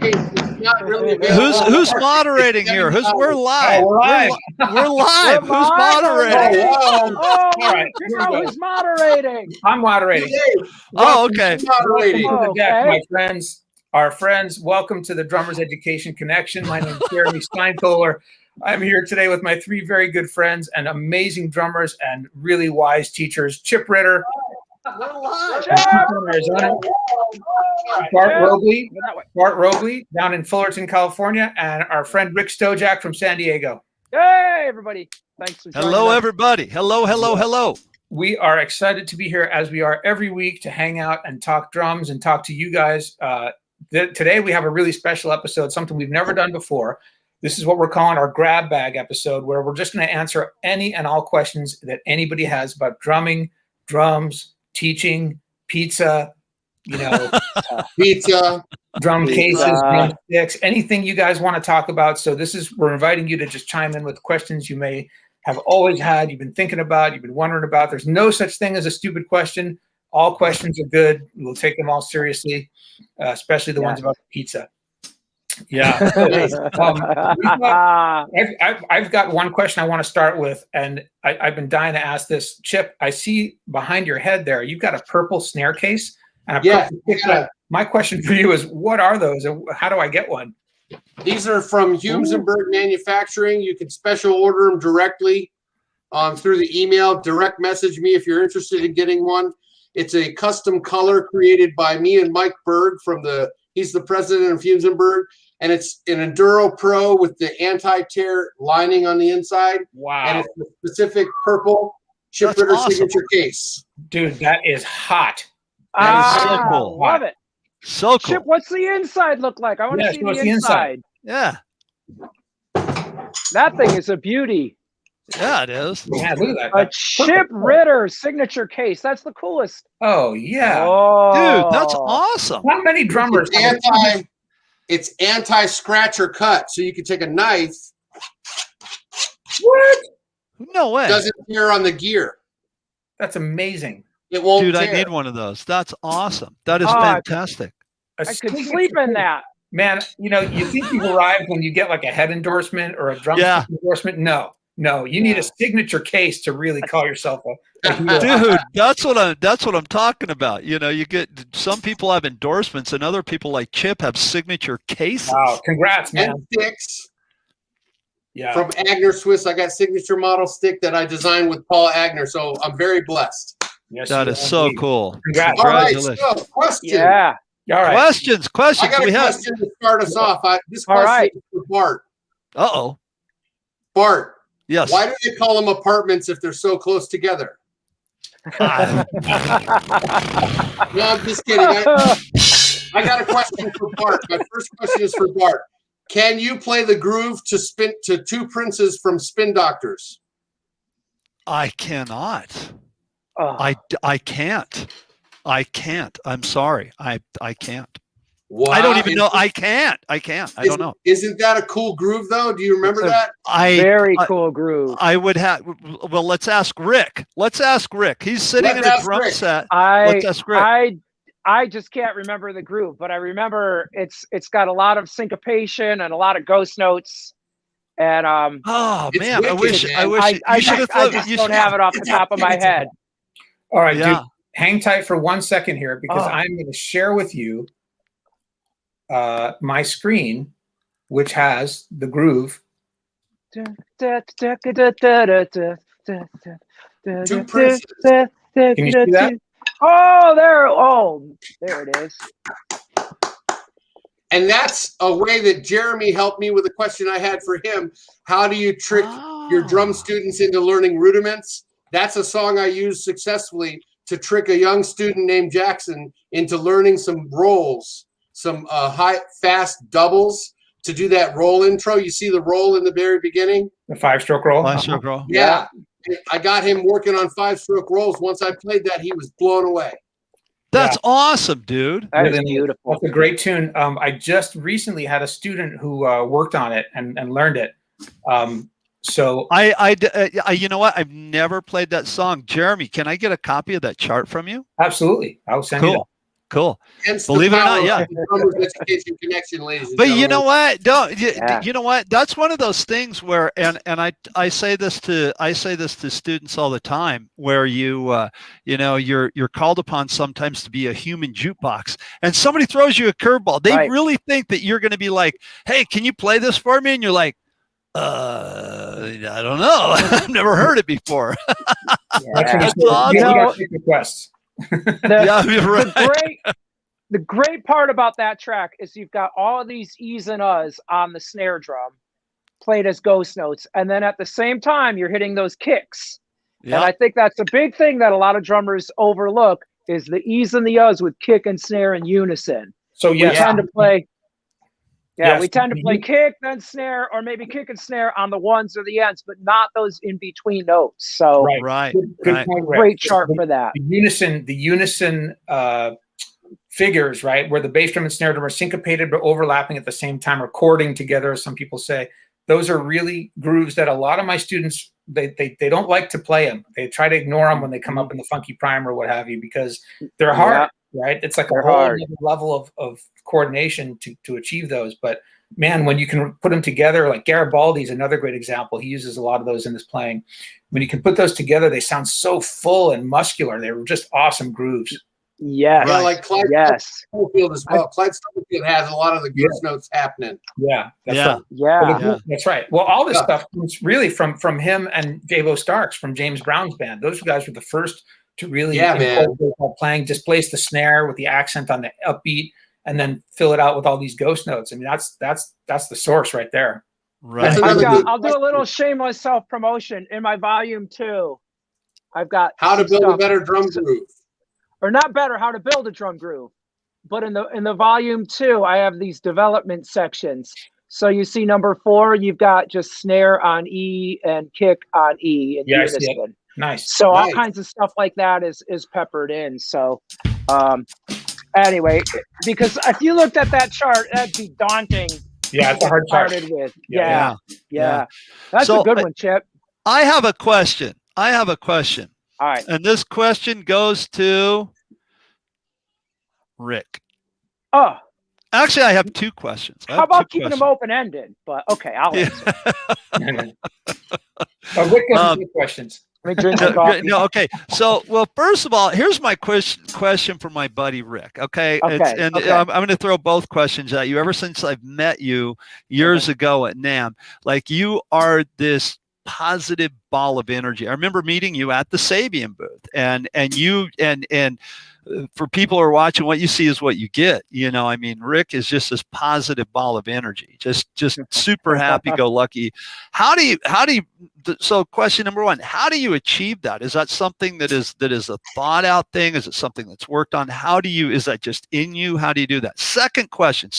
case is not really available. Who's moderating here? We're live. Oh, we're live. We're live. We're Who's live moderating? already? All right, figure out who's moderating. I'm moderating. Oh, okay. Welcome to the deck, Okay. my friends. Our friends, welcome to the Drummers Education Connection. My name is Jeremy Steinkohler. I'm here today with my three very good friends and amazing drummers and really wise teachers. Chip Ritter, Arizona. Bart Robley down in Fullerton, California, and our friend Rick Stojak from San Diego. Hey, everybody. Thanks for joining Hello, us. everybody. Hello. We are excited to be here as we are every week to hang out and talk drums and talk to you guys. Today we have a really special episode, something we've never done before. This is what we're calling our grab bag episode, where we're just going to answer any and all questions that anybody has about drumming, drums, teaching, pizza, Pizza, drum cases, drumsticks, anything you guys want to talk about. So we're inviting you to just chime in with questions you may have always had, you've been thinking about, you've been wondering about. There's no such thing as a stupid question. All questions are good. We'll take them all seriously, especially the ones about pizza. Yeah. I've got one question I want to start with, and I've been dying to ask this. Chip, I see behind your head there, you've got a purple snare case. And my question for you is, what are those, and how do I get one? these are from Humesenberg Manufacturing. You can special order them directly through the email. Direct message me if you're interested in getting one. It's a custom color created by me and Mike Berg he's the president of Humesenberg, and it's an Enduro Pro with the anti-tear lining on the inside. Wow. And it's the specific purple Chip Ritter signature case. Dude, that is hot. That is so cool. Love it. So cool. Chip, what's the inside look like? I want to see the inside. Yeah. That thing is a beauty. Yeah, it is. Yeah, look at that. A Chip Ritter signature case. That's the coolest. Oh, yeah. Oh. Dude, that's awesome. How many drummers? It's anti-scratch or cut, so you can take a knife. What? No way. It doesn't tear on the gear. That's amazing. It won't Dude, tear. I need one of those. That's awesome. That is fantastic. I could sleep in that. Man, you think you've arrived when you get like a head endorsement or a drum endorsement. No, you need a signature case to really call yourself a hero. Dude, that's what I'm talking about. You get some people have endorsements, and other people like Chip have signature cases. Wow, congrats, man. And sticks. Yeah. From Agner Swiss, I got signature model stick that I designed with Paul Agner, so I'm very blessed. Yes, that is so cool. Congrats. All right, Congratulations. so question. Yeah. All right. Questions. I got a question to start us off. This question is for Bart. Uh-oh. Bart. Yes. Why do they call them apartments if they're so close together? No, I'm just kidding. I got a question for Bart. My first question is for Bart. Can you play the groove to Two Princes from Spin Doctors? I cannot. I can't. I'm sorry. I can't. Wow. I don't even know. I can't. I don't know. Isn't that a cool groove, though? Do you remember that? Very cool groove. I would have. Well, let's ask Rick. He's sitting in a drum set. Let's ask Rick. I just can't remember the groove, but I remember it's got a lot of syncopation and a lot of ghost notes. And oh man, wicked, I wish man. I just don't have it off the top of my head. All right, dude, hang tight for 1 second here, because I'm going to share with you my screen, which has the groove. Two Princes. Can you see that? There it is. And that's a way that Jeremy helped me with a question I had for him. How do you trick your drum students into learning rudiments? That's a song I used successfully to trick a young student named Jackson into learning some rolls, some fast doubles to do that roll intro. You see the roll in the very beginning? The 5-stroke roll? 5-stroke roll. Yeah. I got him working on 5-stroke rolls. Once I played that, he was blown away. That's awesome, dude. That is beautiful. That's a great tune. I just recently had a student who worked on it and learned it. So you know what? I've never played that song. Jeremy, can I get a copy of that chart from you? Absolutely. I'll send you that. Cool. Hence Believe the it or power not, yeah. of the Drummers Education Connection, ladies and But gentlemen. you know what? Don't Yeah. you know what? That's one of those things where, and I say this to students all the time, where you're called upon sometimes to be a human jukebox, and somebody throws you a curveball. They Right. really think that you're going to be like, "Hey, can you play this for me?" And you're like, I don't know. I've never heard it before. That's when That's you awesome. got take requests. Yeah, you're right. The great part about that track is you've got all of these E's and U's on the snare drum played as ghost notes. And then at the same time, you're hitting those kicks. Yeah. And I think that's a big thing that a lot of drummers overlook is the E's and the U's with kick and snare in unison. So We yes, tend to play, Yes. we tend to play kick, then snare, or maybe kick and snare on the ones or the ends, but not those in between notes. So Right. Good point, Rick. great chart for that. The unison figures, right, where the bass drum and snare drum are syncopated but overlapping at the same time, or chording together, as some people say. Those are really grooves that a lot of my students they don't like to play them. They try to ignore them when they come up in the funky prime or what have you, because they're hard, right? It's like a whole other level of coordination to achieve those. But man, when you can put them together, like Garibaldi is another great example. He uses a lot of those in his playing. When you can put those together, they sound so full and muscular. They were just awesome grooves. Yes. Yeah, like Clyde Stubblefield as well. Clyde Stubblefield has a lot of the ghost notes happening. Yeah, that's Yeah. right. Yeah. That's right. Well, all this stuff comes really from him and Davo Starks from James Brown's band. Those guys were the first to really playing, displace the snare with the accent on the upbeat, and then fill it out with all these ghost notes. I mean, that's the source right there. Right. I'll do a little shameless self-promotion. In my volume 2, I've got How to Build a Better Drum Groove. Or not better, how to build a drum groove. But in the volume 2, I have these development sections. So you see number 4, you've got just snare on E and kick on E in unison. Yeah. Nice. So all kinds of stuff like that is peppered in. So anyway, because if you looked at that chart, that'd be daunting. Yeah, it's a hard chart. With. Yeah. That's a good one, Chip. I have a question. All right. And this question goes to Rick. Oh. Actually, I have 2 questions. How about keeping them open-ended? But okay, I'll answer. Rick has 2 questions. Let me drink my coffee. No, okay. So, well, first of all, here's my question for my buddy Rick. Okay, I'm going to throw both questions at you. Ever since I've met you years ago at NAMM, like, you are this positive ball of energy. I remember meeting you at the Sabian booth, and for people who are watching, what you see is what you get. I mean, Rick is just this positive ball of energy, just super happy-go-lucky. So question number 1, how do you achieve that? Is that something that is a thought out thing? Is it something that's worked on? Is that just in you? How do you do that? Second question,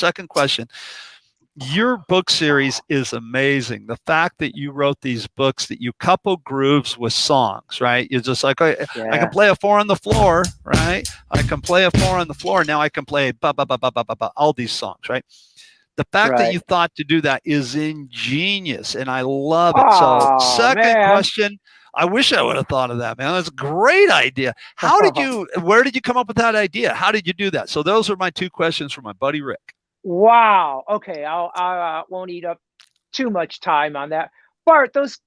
your book series is amazing. The fact that you wrote these books, that you couple grooves with songs, right? You're just like, I can play a 4 on the floor, right? I can play a 4 on the floor. Now I can play all these songs, right? The fact that you thought to do that is ingenious, and I love it. So second question, I wish I would have thought of that, man. That's a great idea. Where did you come up with that idea? How did you do that? So those are my 2 questions for my buddy Rick. Wow. Okay. I won't eat up too much time on that. Bart, those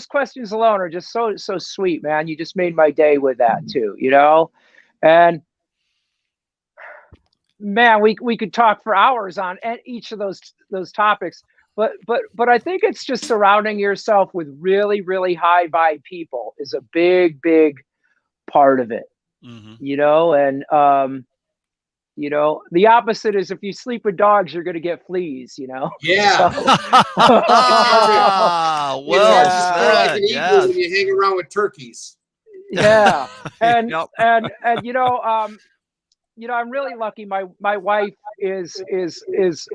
questions alone are just so sweet, man. You just made my day with that too, And man, we could talk for hours on each of those topics. But I think it's just surrounding yourself with really, really high vibe people is a big part of it. And the opposite is if you sleep with dogs, you're going to get fleas, Yeah. Well said. Like an eagle when you hang around with turkeys. Yeah. And I'm really lucky. My wife is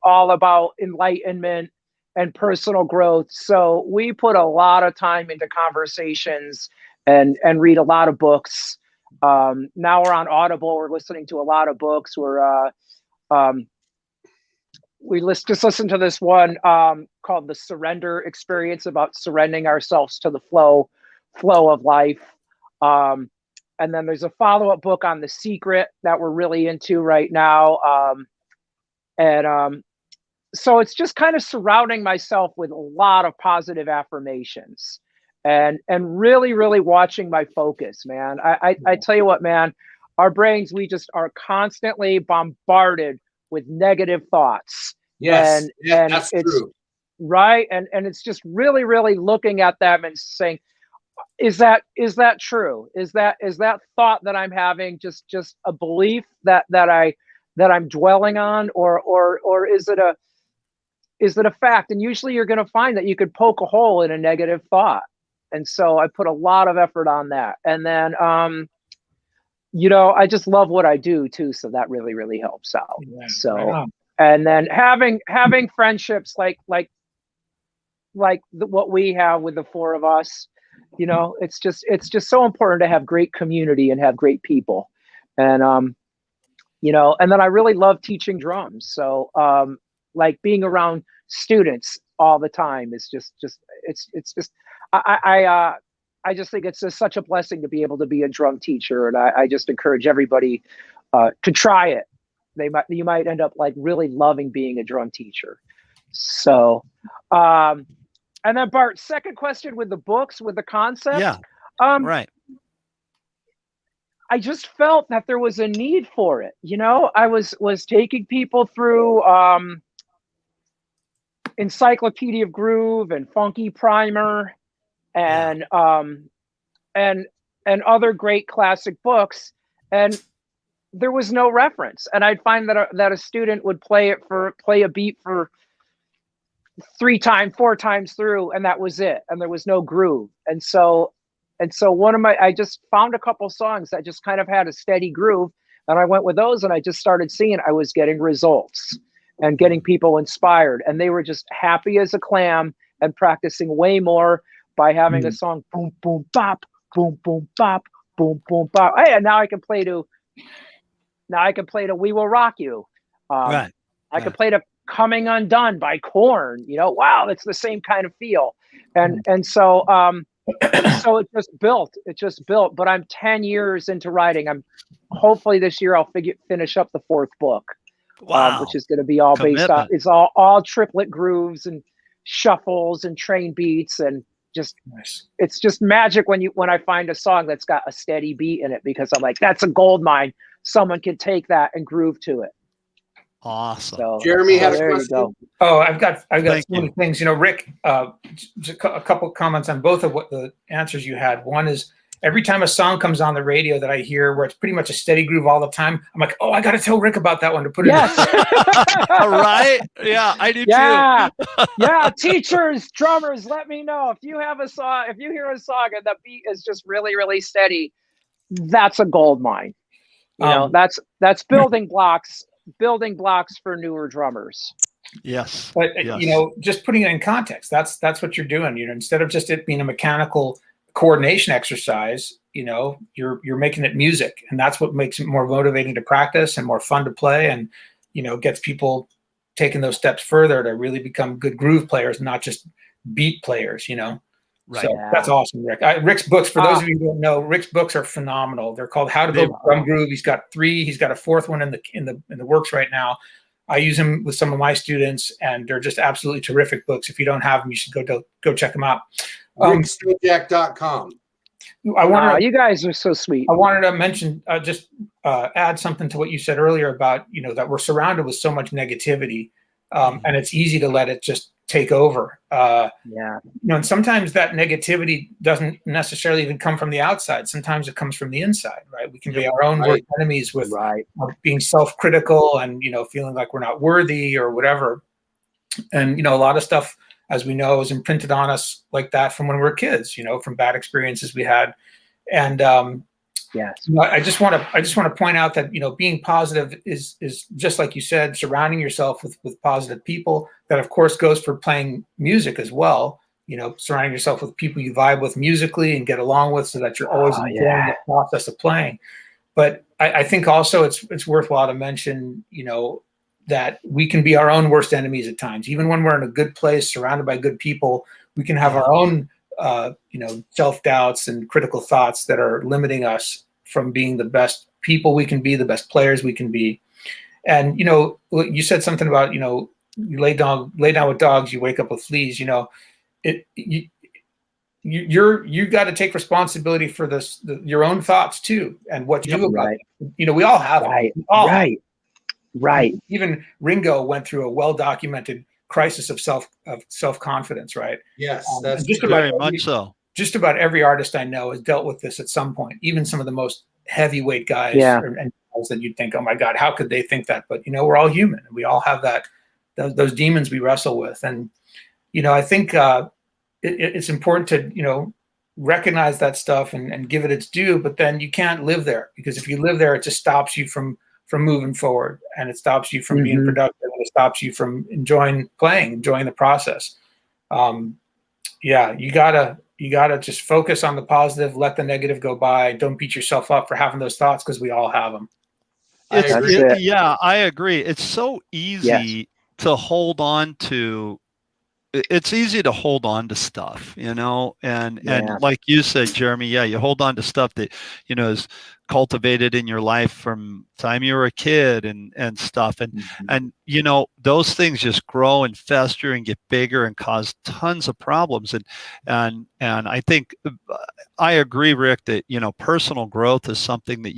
all about enlightenment and personal growth. So we put a lot of time into conversations and read a lot of books. Now we're on Audible. We're listening to a lot of books. We just listened to this one called The Surrender Experience, about surrendering ourselves to the flow of life. and then there's a follow-up book on The Secret that we're really into right now. So it's just kind of surrounding myself with a lot of positive affirmations and really, really watching my focus, man. I tell you what, man, our brains, we just are constantly bombarded with negative thoughts. Yes, And that's it's true. right. And it's just really, really looking at them and saying, is that true? Is that thought that I'm having just a belief that I'm dwelling on, or is it a fact? And usually you're going to find that you could poke a hole in a negative thought. And so I put a lot of effort on that. And then, I just love what I do too. So that really, really helps out. Yeah, So, right on. and then having friendships like what we have with the four of us, it's just so important to have great community and have great people. And, and then I really love teaching drums. So, like being around students all the time is just I just think it's just such a blessing to be able to be a drum teacher, and I just encourage everybody to try it. You might end up like really loving being a drum teacher. So, and then Bart, second question with the books, with the concept. Yeah. Right. I just felt that there was a need for it. I was taking people through Encyclopedia of Groove and Funky Primer and other great classic books, and there was no reference. And I'd find that a student would play a beat for 3 times, 4 times through, and that was it. And there was no groove. And so I just found a couple songs that just kind of had a steady groove, and I went with those, and I just started seeing I was getting results and getting people inspired, and they were just happy as a clam and practicing way more by having a song boom boom bop, boom boom bop, boom boom bop. Hey, and now I can play to We Will Rock You. Right. I could play to Coming Undone by Korn. Wow, it's the same kind of feel. And so so it just built. But I'm 10 years into writing. Hopefully this year I'll finish up the 4th book. Wow. Which is going to be all based on, it's all triplet grooves and shuffles and train beats, and just Nice. It's just magic when I find a song that's got a steady beat in it, because I'm like, that's a gold mine. Someone can take that and groove to it. Awesome. So, Jeremy had a there you question. go. Oh, I've got Thank so many things. Rick, just a couple comments on both of what the answers you had. One is, every time a song comes on the radio that I hear where it's pretty much a steady groove all the time, I'm like, oh, I got to tell Rick about that one to put it Yes. All right. Yeah, I do too. Yeah. Teachers, drummers, let me know if you have a song. If you hear a song and the beat is just really, really steady, that's a gold mine. That's building blocks for newer drummers. Yes. But yes. just putting it in context, that's what you're doing. Instead of just it being a mechanical coordination exercise, you're making it music, and that's what makes it more motivating to practice and more fun to play, and gets people taking those steps further to really become good groove players, not just beat players. Right. So that's awesome, Rick. Rick's books, for those of you who don't know, Rick's books are phenomenal. They're called How to Build a Drum Groove. He's got 3. He's got a 4th one in the works right now. I use them with some of my students, and they're just absolutely terrific books. If you don't have them, you should go check them out. RickStojak.com. You guys are so sweet. I wanted to mention, add something to what you said earlier about, that we're surrounded with so much negativity, and it's easy to let it just take over. And sometimes that negativity doesn't necessarily even come from the outside. Sometimes it comes from the inside, right? We can be our own worst enemies with being self-critical and, feeling like we're not worthy or whatever. And, a lot of stuff, as we know, is imprinted on us like that from when we were kids, from bad experiences we had. And I just want to point out that, being positive is just like you said, surrounding yourself with positive people. That of course goes for playing music as well. Surrounding yourself with people you vibe with musically and get along with, so that you're always enjoying the process of playing. But I think also it's worthwhile to mention, that we can be our own worst enemies at times. Even when we're in a good place, surrounded by good people, we can have our own, self-doubts and critical thoughts that are limiting us from being the best people we can be, the best players we can be. And, you know, you said something about, you know, you lay down with dogs, you wake up with fleas. You know, you got to take responsibility for your own thoughts too, and what you do about it. You know, we all have right, them. Right. Even Ringo went through a well-documented crisis of self-confidence, right? Yes, that's just very much so. Just about every artist I know has dealt with this at some point. Even some of the most heavyweight guys and guys that you'd think, oh my God, how could they think that? But you know, we're all human. We all have those demons we wrestle with. And you know, I think it's important to, you know, recognize that stuff and give it its due. But then you can't live there, because if you live there, it just stops you from moving forward, and it stops you from being productive, and it stops you from enjoying the process. You gotta just focus on the positive, let the negative go by. Don't beat yourself up for having those thoughts, because we all have them. Yeah, I agree. It's so easy to hold on to. It's easy to hold on to stuff, you know, and like you said, Jeremy, you hold on to stuff that, you know, is cultivated in your life from time you were a kid and stuff. And, you know, those things just grow and fester and get bigger and cause tons of problems. And I think I agree, Rick, that, you know, personal growth is something that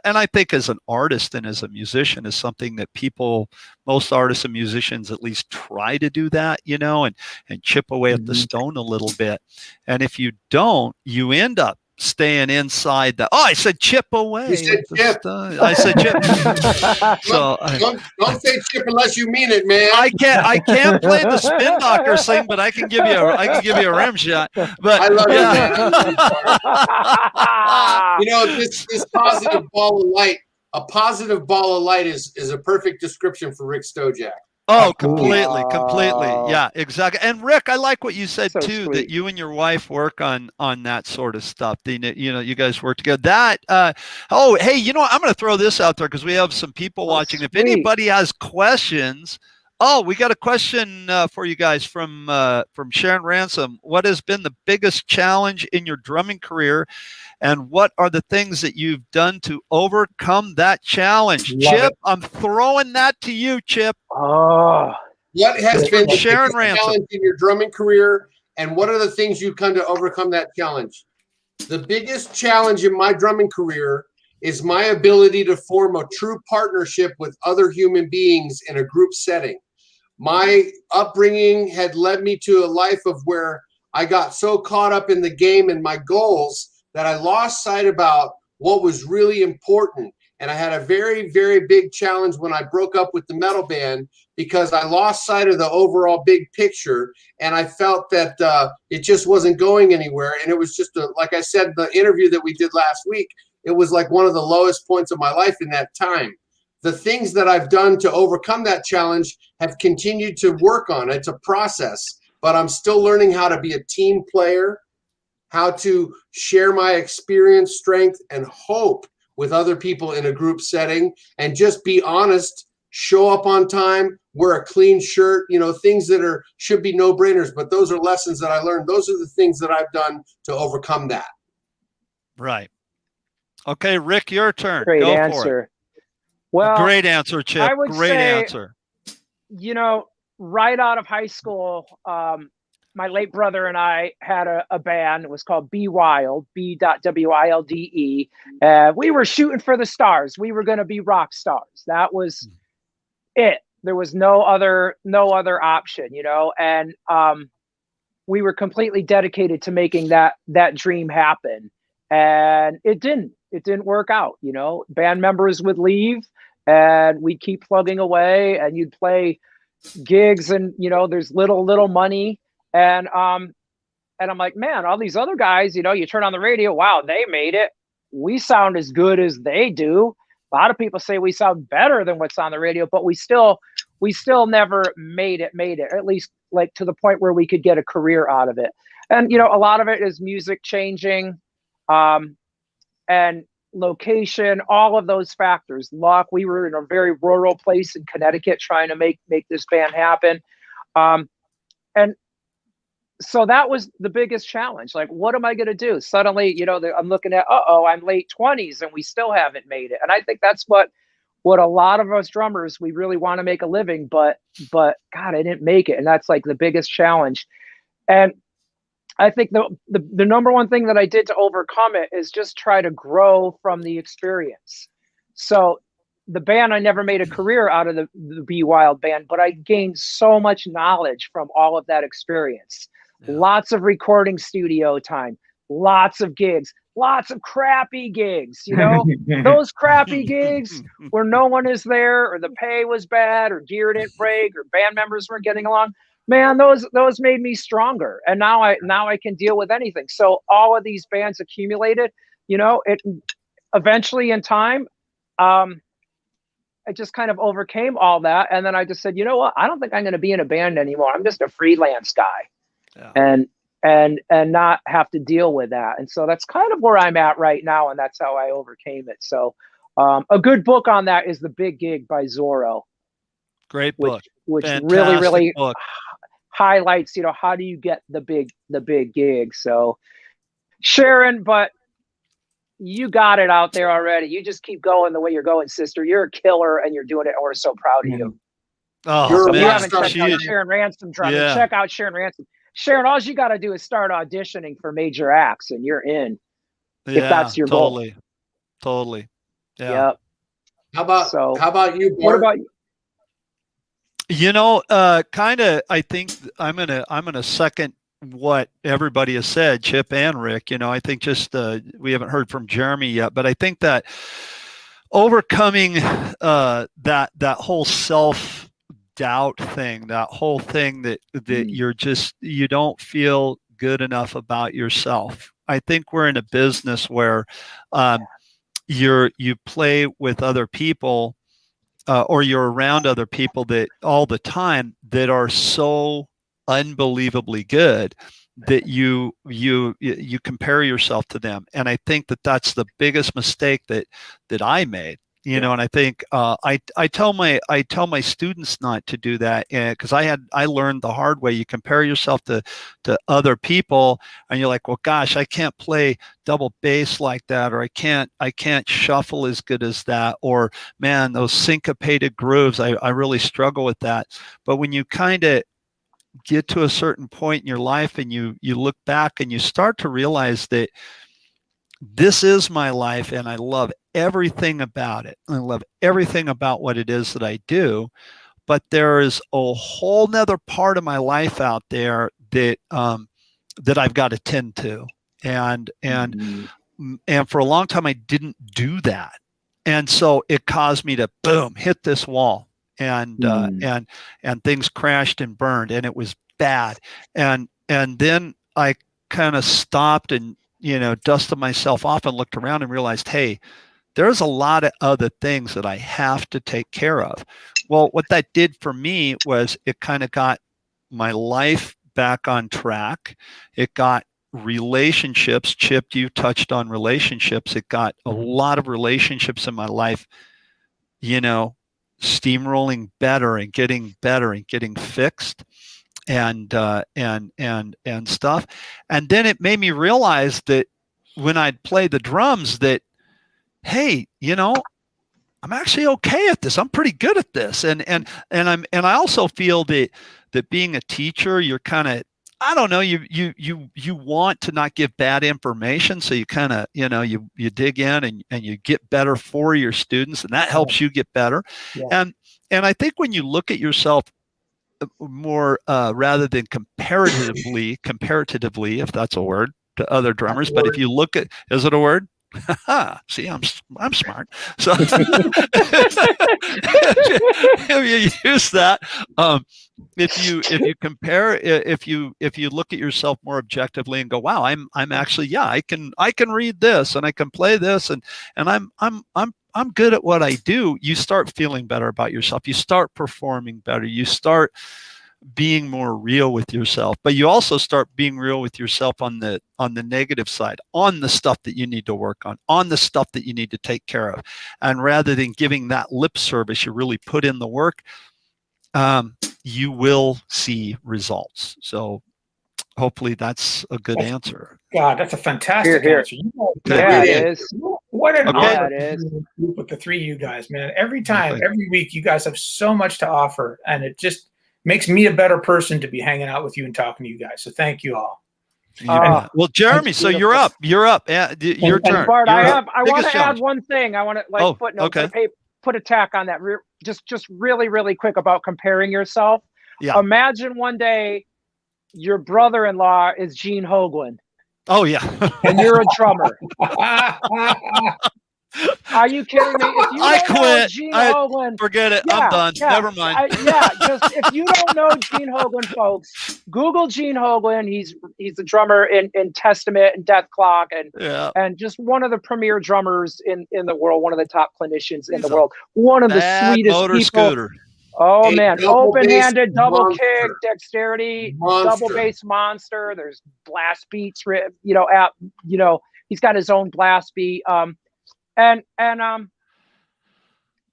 and I think as an artist and as a musician is something that most artists and musicians at least try to do that, you know, and chip away at the stone a little bit. And if you don't, you end up staying inside I said chip away. You said chip. I said chip. So don't say chip unless you mean it, man. I can't play the spin doctor thing, but I can give you a rim shot. But I love it. You know, this positive ball of light. A positive ball of light is a perfect description for Rick Stojak. Oh, completely. Yeah, exactly. And Rick, I like what you said too, sweet. that you and your wife work on that sort of stuff. You know, you guys work together. Hey, you know what? I'm going to throw this out there because we have some people watching. Sweet. If anybody has questions, we got a question for you guys from Sharon Ransom. What has been the biggest challenge in your drumming career? And what are the things that you've done to overcome that challenge? Chip, I'm throwing that to you, Chip. What has been the Sharon biggest challenge in your drumming career, and what are the things you've done to overcome that challenge? The biggest challenge in my drumming career is my ability to form a true partnership with other human beings in a group setting. My upbringing had led me to a life of where I got so caught up in the game and my goals that I lost sight about what was really important. And I had a very, very big challenge when I broke up with the metal band, because I lost sight of the overall big picture. And I felt that it just wasn't going anywhere. And it was just, like I said, the interview that we did last week, it was like one of the lowest points of my life in that time. The things that I've done to overcome that challenge have continued to work on. It's a process, but I'm still learning how to be a team player, how to share my experience, strength, and hope with other people in a group setting, and just be honest, show up on time, wear a clean shirt, you know, things that should be no-brainers, but those are lessons that I learned. Those are the things that I've done to overcome that. Right. Okay, Rick, your turn. Great Go answer. for it. Well, great answer, Chip. I would Great say, answer. You know, right out of high school, my late brother and I had a band. It was called Be Wild, B.WILDE. We were shooting for the stars. We were going to be rock stars. That was it. There was no other option, you know. And we were completely dedicated to making that dream happen. And it didn't work out, you know. Band members would leave, and we'd keep plugging away, and you'd play gigs, and you know, there's little money. And I'm like, man, all these other guys, you know, you turn on the radio, wow, they made it. We sound as good as they do. A lot of people say we sound better than what's on the radio, but we still never made it, at least like to the point where we could get a career out of it. And, you know, a lot of it is music changing, and location, all of those factors, luck. We were in a very rural place in Connecticut trying to make this band happen. And so that was the biggest challenge. Like, what am I going to do? Suddenly, I'm looking at, I'm late 20s and we still haven't made it. And I think that's what a lot of us drummers, we really want to make a living, but God, I didn't make it. And that's like the biggest challenge. And I think the number one thing that I did to overcome it is just try to grow from the experience. So the band, I never made a career out of the Be Wild band, but I gained so much knowledge from all of that experience. Yeah. Lots of recording studio time, lots of gigs, lots of crappy gigs, those crappy gigs where no one is there or the pay was bad or gear didn't break or band members weren't getting along. Man, those made me stronger. And now I can deal with anything. So all of these bands accumulated, it eventually in time, I just kind of overcame all that. And then I just said, you know what? I don't think I'm going to be in a band anymore. I'm just a freelance guy. Yeah. And not have to deal with that. And so that's kind of where I'm at right now. And that's how I overcame it. So a good book on that is The Big Gig by Zorro. Great book. Which really, really book. Highlights, how do you get the big gig? So Sharon, but you got it out there already. You just keep going the way you're going, sister. You're a killer and you're doing it. And we're so proud of you. Oh, so if you haven't checked out Sharon Ransom drumming, check out Sharon Ransom. Sharon, all you got to do is start auditioning for major acts and you're in. If that's your goal. Totally. Yeah. Yep. How about you, Bart? What about you? Kind of, I think I'm gonna second what everybody has said, Chip and Rick. I think just we haven't heard from Jeremy yet, but I think that overcoming that whole self-doubt thing, that whole thing that you don't feel good enough about yourself. I think we're in a business where you play with other people. Or you're around other people that all the time that are so unbelievably good that you compare yourself to them. And I think that that's the biggest mistake that I made. And I think I tell my students not to do that, because I learned the hard way. You compare yourself to other people, and you're like, well, gosh, I can't play double bass like that, or I can't shuffle as good as that, or man, those syncopated grooves, I really struggle with that. But when you kind of get to a certain point in your life and you look back and you start to realize that this is my life and I love everything about it. I love everything about what it is that I do, but there is a whole nother part of my life out there that I've got to tend to. And for a long time I didn't do that. And so it caused me to hit this wall and things crashed and burned and it was bad. And then I kind of stopped and dusted myself off and looked around and realized, hey, there's a lot of other things that I have to take care of. Well, what that did for me was it kind of got my life back on track. It got relationships. Chip, you touched on relationships. It got a lot of relationships in my life, steamrolling better and getting fixed. And stuff. And then it made me realize that when I'd play the drums that, hey, I'm actually okay at this. I'm pretty good at this. And I also feel that being a teacher, you're kind of, I don't know, you want to not give bad information. So you kind of, you dig in and you get better for your students, and that helps you get better. Yeah. And I think when you look at yourself more rather than comparatively, if that's a word, to other drummers. But if you look at, is it a word? See, I'm smart. So if you use that, if you compare, if you look at yourself more objectively and go, wow, I'm actually, I can read this and I can play this and I'm good at what I do. You start feeling better about yourself. You start performing better. You start being more real with yourself, but you also start being real with yourself on the negative side, on the stuff that you need to work on the stuff that you need to take care of. And rather than giving that lip service, you really put in the work, you will see results. So hopefully that's a good answer. God, that's a fantastic Here. answer. Yeah, it is. What an Okay. honor Yeah, it is. with the three of you guys, man. Every time, Okay. every week, you guys have so much to offer, and it just makes me a better person to be hanging out with you and talking to you guys. So thank you all. Well, Jeremy, so you're up. You're up. Yeah, your turn. Bart, You're I up. want Biggest to add challenge. one thing. I want to footnote, okay. put a tack on that. Just really, really quick about comparing yourself. Yeah. Imagine one day your brother-in-law is Gene Hoglan. Oh yeah. And you're a drummer. Are you kidding me? If you don't know Gene Hoglan, forget it. I'm done. Never mind. Just if you don't know Gene Hoglan, folks, Google Gene Hoglan. He's a drummer in Testament and Death Clock, and just one of the premier drummers in the world, one of the top clinicians in the world, one of the sweetest people. Scooter. Oh man, open-handed, double monster. kick, dexterity, Monster. double bass monster. There's blast beats, he's got his own blast beat. And I'm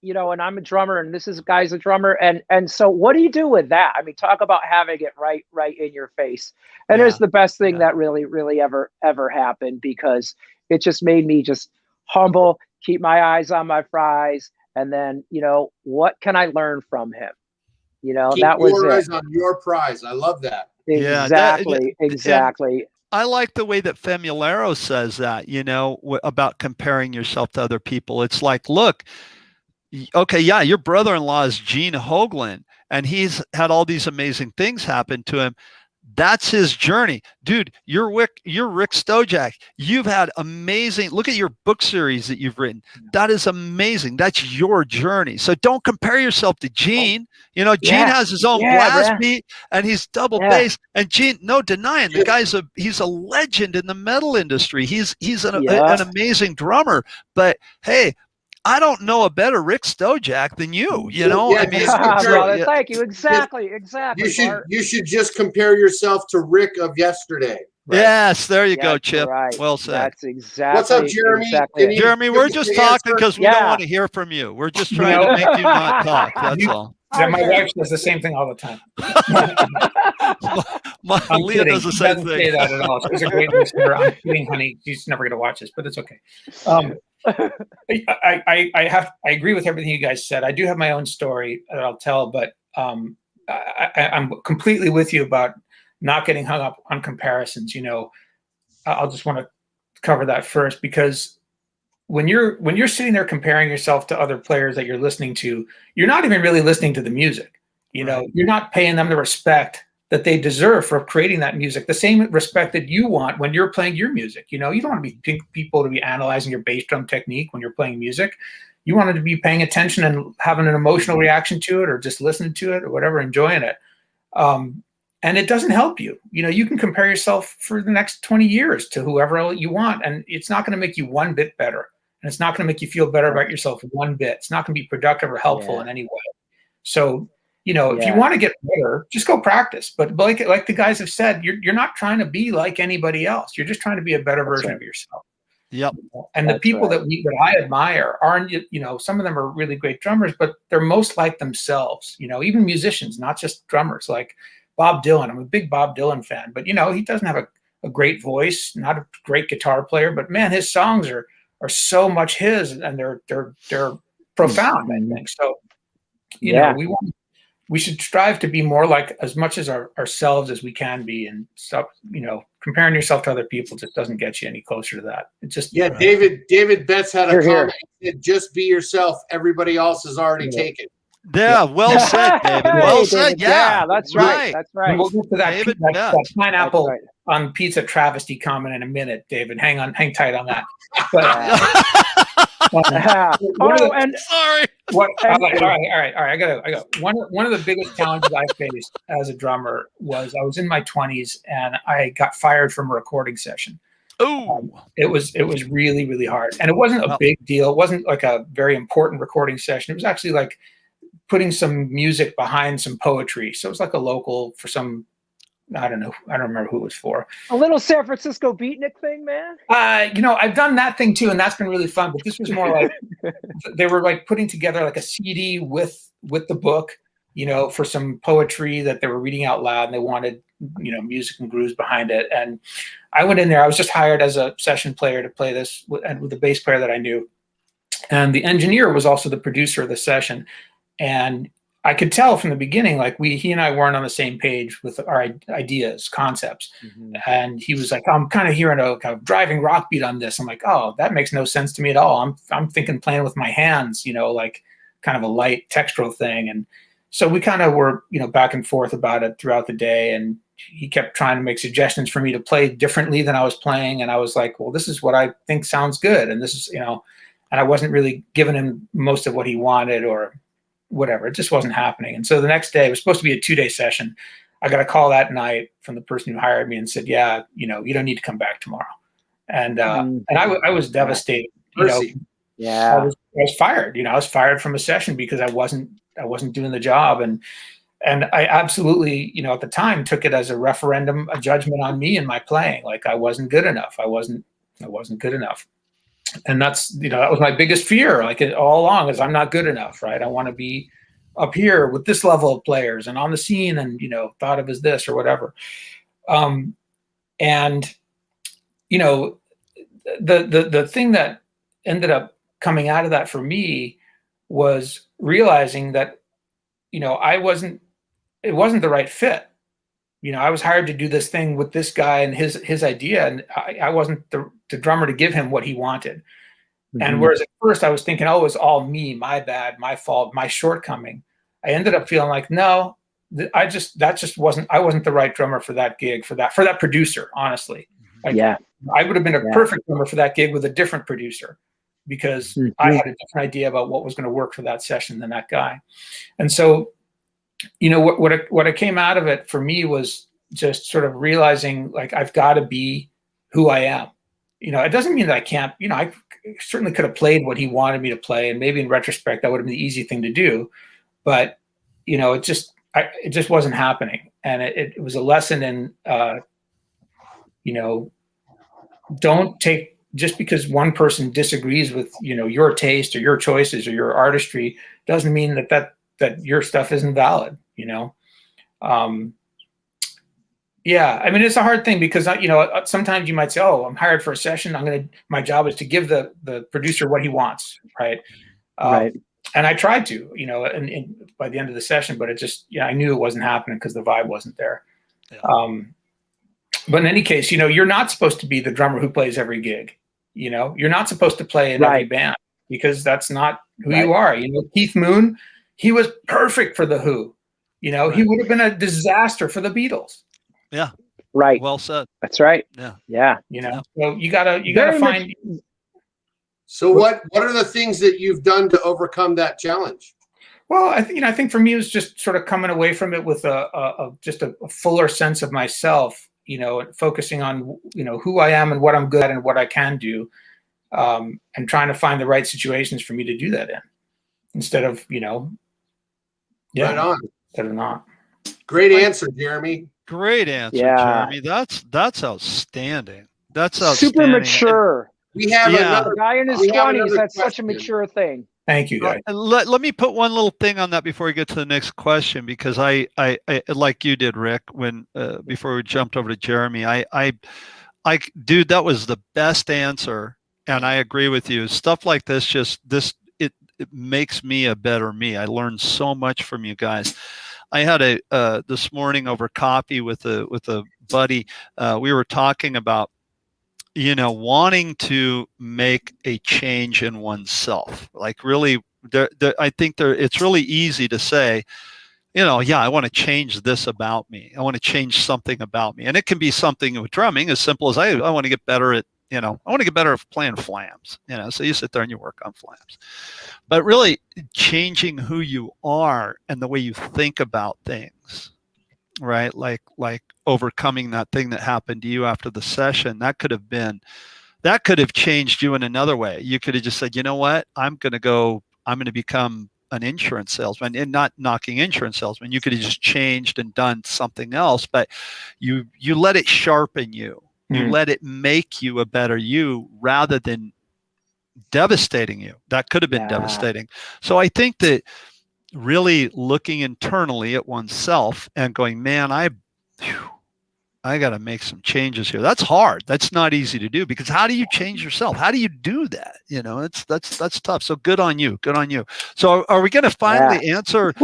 a drummer, and this guy's a drummer, and so what do you do with that? I mean, talk about having it right in your face. And it's the best thing that really ever happened, because it just made me just humble, keep my eyes on my prize, and then what can I learn from him? Keep that was your it. eyes on your prize. I love that. Exactly. I like the way that Famularo says that, about comparing yourself to other people. It's like, look, okay, yeah, your brother-in-law is Gene Hoglan, and he's had all these amazing things happen to him. That's his journey. Dude, you're Rick Stojak. You've had amazing, look at your book series that you've written. That is amazing. That's your journey. So don't compare yourself to Gene. Gene has his own blast beat, and he's double bass. And Gene, no denying, the guy's he's a legend in the metal industry. He's an amazing drummer. But hey, I don't know a better Rick Stojak than you. Brother, thank you. Exactly. You should just compare yourself to Rick of yesterday. Right? Yes, there you go, Chip. Right. Well said. That's exactly. What's up, Jeremy? Exactly. Jeremy, we're just talking because we don't want to hear from you. We're just trying to make you not talk. That's all. Yeah, my wife does the same thing all the time. Leah does the same thing. Say that at all. She's a great listener. I'm kidding, honey. She's never going to watch this, but it's okay. I agree with everything you guys said. I do have my own story that I'll tell, but I'm completely with you about not getting hung up on comparisons. I'll just want to cover that first, because when you're sitting there comparing yourself to other players that you're listening to, you're not even really listening to the music. You're not paying them the respect that they deserve for creating that music, the same respect that you want when you're playing your music. You don't want to be people to be analyzing your bass drum technique when you're playing music. You want to be paying attention and having an emotional reaction to it, or just listening to it, or whatever, enjoying it. And it doesn't help you. You can compare yourself for the next 20 years to whoever you want, and it's not going to make you one bit better. And it's not going to make you feel better about yourself one bit. It's not going to be productive or helpful in any way. So, if you want to get better, just go practice. But like the guys have said, you're not trying to be like anybody else. You're just trying to be a better version of yourself. Yep. And the people that I admire aren't, some of them are really great drummers, but they're most like themselves. Even musicians, not just drummers. Like Bob Dylan. I'm a big Bob Dylan fan, but he doesn't have a great voice, not a great guitar player, but man, his songs are so much his, and they're profound, I think. So, we should strive to be more like as much as ourselves as we can be, and stop, comparing yourself to other people just doesn't get you any closer to that. It just David Betts had a comment. He said, just be yourself. Everybody else is already taken. Yeah, well said, David. Well said. Yeah, that's right. That's right. We'll get to that pineapple on pizza travesty comment in a minute, David. Hang tight on that. But, sorry. All right. I got one of the biggest challenges I faced as a drummer was I was in my 20s and I got fired from a recording session. It was really, really hard, and it wasn't a big deal. It wasn't like a very important recording session. It was actually like putting some music behind some poetry. So it was like a local for some, I don't know. I don't remember who it was for. A little San Francisco beatnik thing, man. I've done that thing too, and that's been really fun. But this was more like they were like putting together like a CD with the book, for some poetry that they were reading out loud, and they wanted, music and grooves behind it. And I went in there. I was just hired as a session player to play this with a bass player that I knew. And the engineer was also the producer of the session. And I could tell from the beginning, like he and I weren't on the same page with our ideas, concepts. Mm-hmm. And he was like, I'm kind of hearing a kind of driving rock beat on this. I'm like, oh, that makes no sense to me at all. I'm thinking playing with my hands, like kind of a light textural thing. And so we kind of were, back and forth about it throughout the day. And he kept trying to make suggestions for me to play differently than I was playing. And I was like, well, this is what I think sounds good. And this is, and I wasn't really giving him most of what he wanted or whatever. It just wasn't happening. And so the next day, it was supposed to be a 2-day session. I got a call that night from the person who hired me and said, yeah, you don't need to come back tomorrow. And I was devastated. Yeah. I was fired. I was fired from a session because I wasn't doing the job. And I absolutely, at the time took it as a referendum, a judgment on me and my playing. Like I wasn't good enough. I wasn't good enough. And that's, that was my biggest fear, like all along, is I'm not good enough, right? I want to be up here with this level of players and on the scene and, thought of as this or whatever. And, the thing that ended up coming out of that for me was realizing that, it wasn't the right fit. I was hired to do this thing with this guy and his idea, and I wasn't the drummer to give him what he wanted. Mm-hmm. And whereas at first I was thinking, oh, it was all me, my bad, my fault, my shortcoming. I ended up feeling like, no, I wasn't the right drummer for that gig, for that producer, honestly. Like, I would have been a perfect drummer for that gig with a different producer because I had a different idea about what was going to work for that session than that guy. And so, what came out of it for me was just sort of realizing like I've got to be who I am. It doesn't mean that I can't, I certainly could have played what he wanted me to play, and maybe in retrospect that would have been the easy thing to do, but it just wasn't happening. And it was a lesson in don't take, just because one person disagrees with your taste or your choices or your artistry doesn't mean that your stuff isn't valid. I mean, it's a hard thing because sometimes you might say, oh, I'm hired for a session, my job is to give the producer what he wants, right? Right. And I tried to, and by the end of the session, but it just, I knew it wasn't happening because the vibe wasn't there. Yeah. But in any case, you're not supposed to be the drummer who plays every gig. You're not supposed to play in every band because that's not who you are. Keith Moon, he was perfect for the Who. He would have been a disaster for the Beatles. Yeah. Right. Well said. That's right. Yeah. So you gotta find. So what are the things that you've done to overcome that challenge? Well, I think for me it was just sort of coming away from it with just a fuller sense of myself. Focusing on who I am and what I'm good at and what I can do, and trying to find the right situations for me to do that in, instead of right on. Instead of not. Great answer, Jeremy. Great answer, Jeremy. That's outstanding. That's outstanding. Super mature. We have another guy in his 20s. That's such a mature thing. Thank you, guys. Let me put one little thing on that before we get to the next question, because I like you did, Rick, when before we jumped over to Jeremy, dude, that was the best answer, and I agree with you. Stuff like this, it makes me a better me. I learned so much from you guys. I had this morning over coffee with a buddy. We were talking about wanting to make a change in oneself. Like really, I think it's really easy to say, I want to change this about me. I want to change something about me. And it can be something with drumming as simple as I want to get better at, I want to get better at playing flams, so you sit there and you work on flams. But really changing who you are and the way you think about things, right? Like overcoming that thing that happened to you after the session, that could have changed you in another way. You could have just said, you know what, I'm going to become an insurance salesman, and not knocking insurance salesmen. You could have just changed and done something else, but you let it sharpen you. You let it make you a better you rather than devastating you. That could have been devastating. So I think that really looking internally at oneself and going, man, I got to make some changes here. That's hard. That's not easy to do, because how do you change yourself? How do you do that? That's tough. So good on you. Good on you. So are we going to finally answer?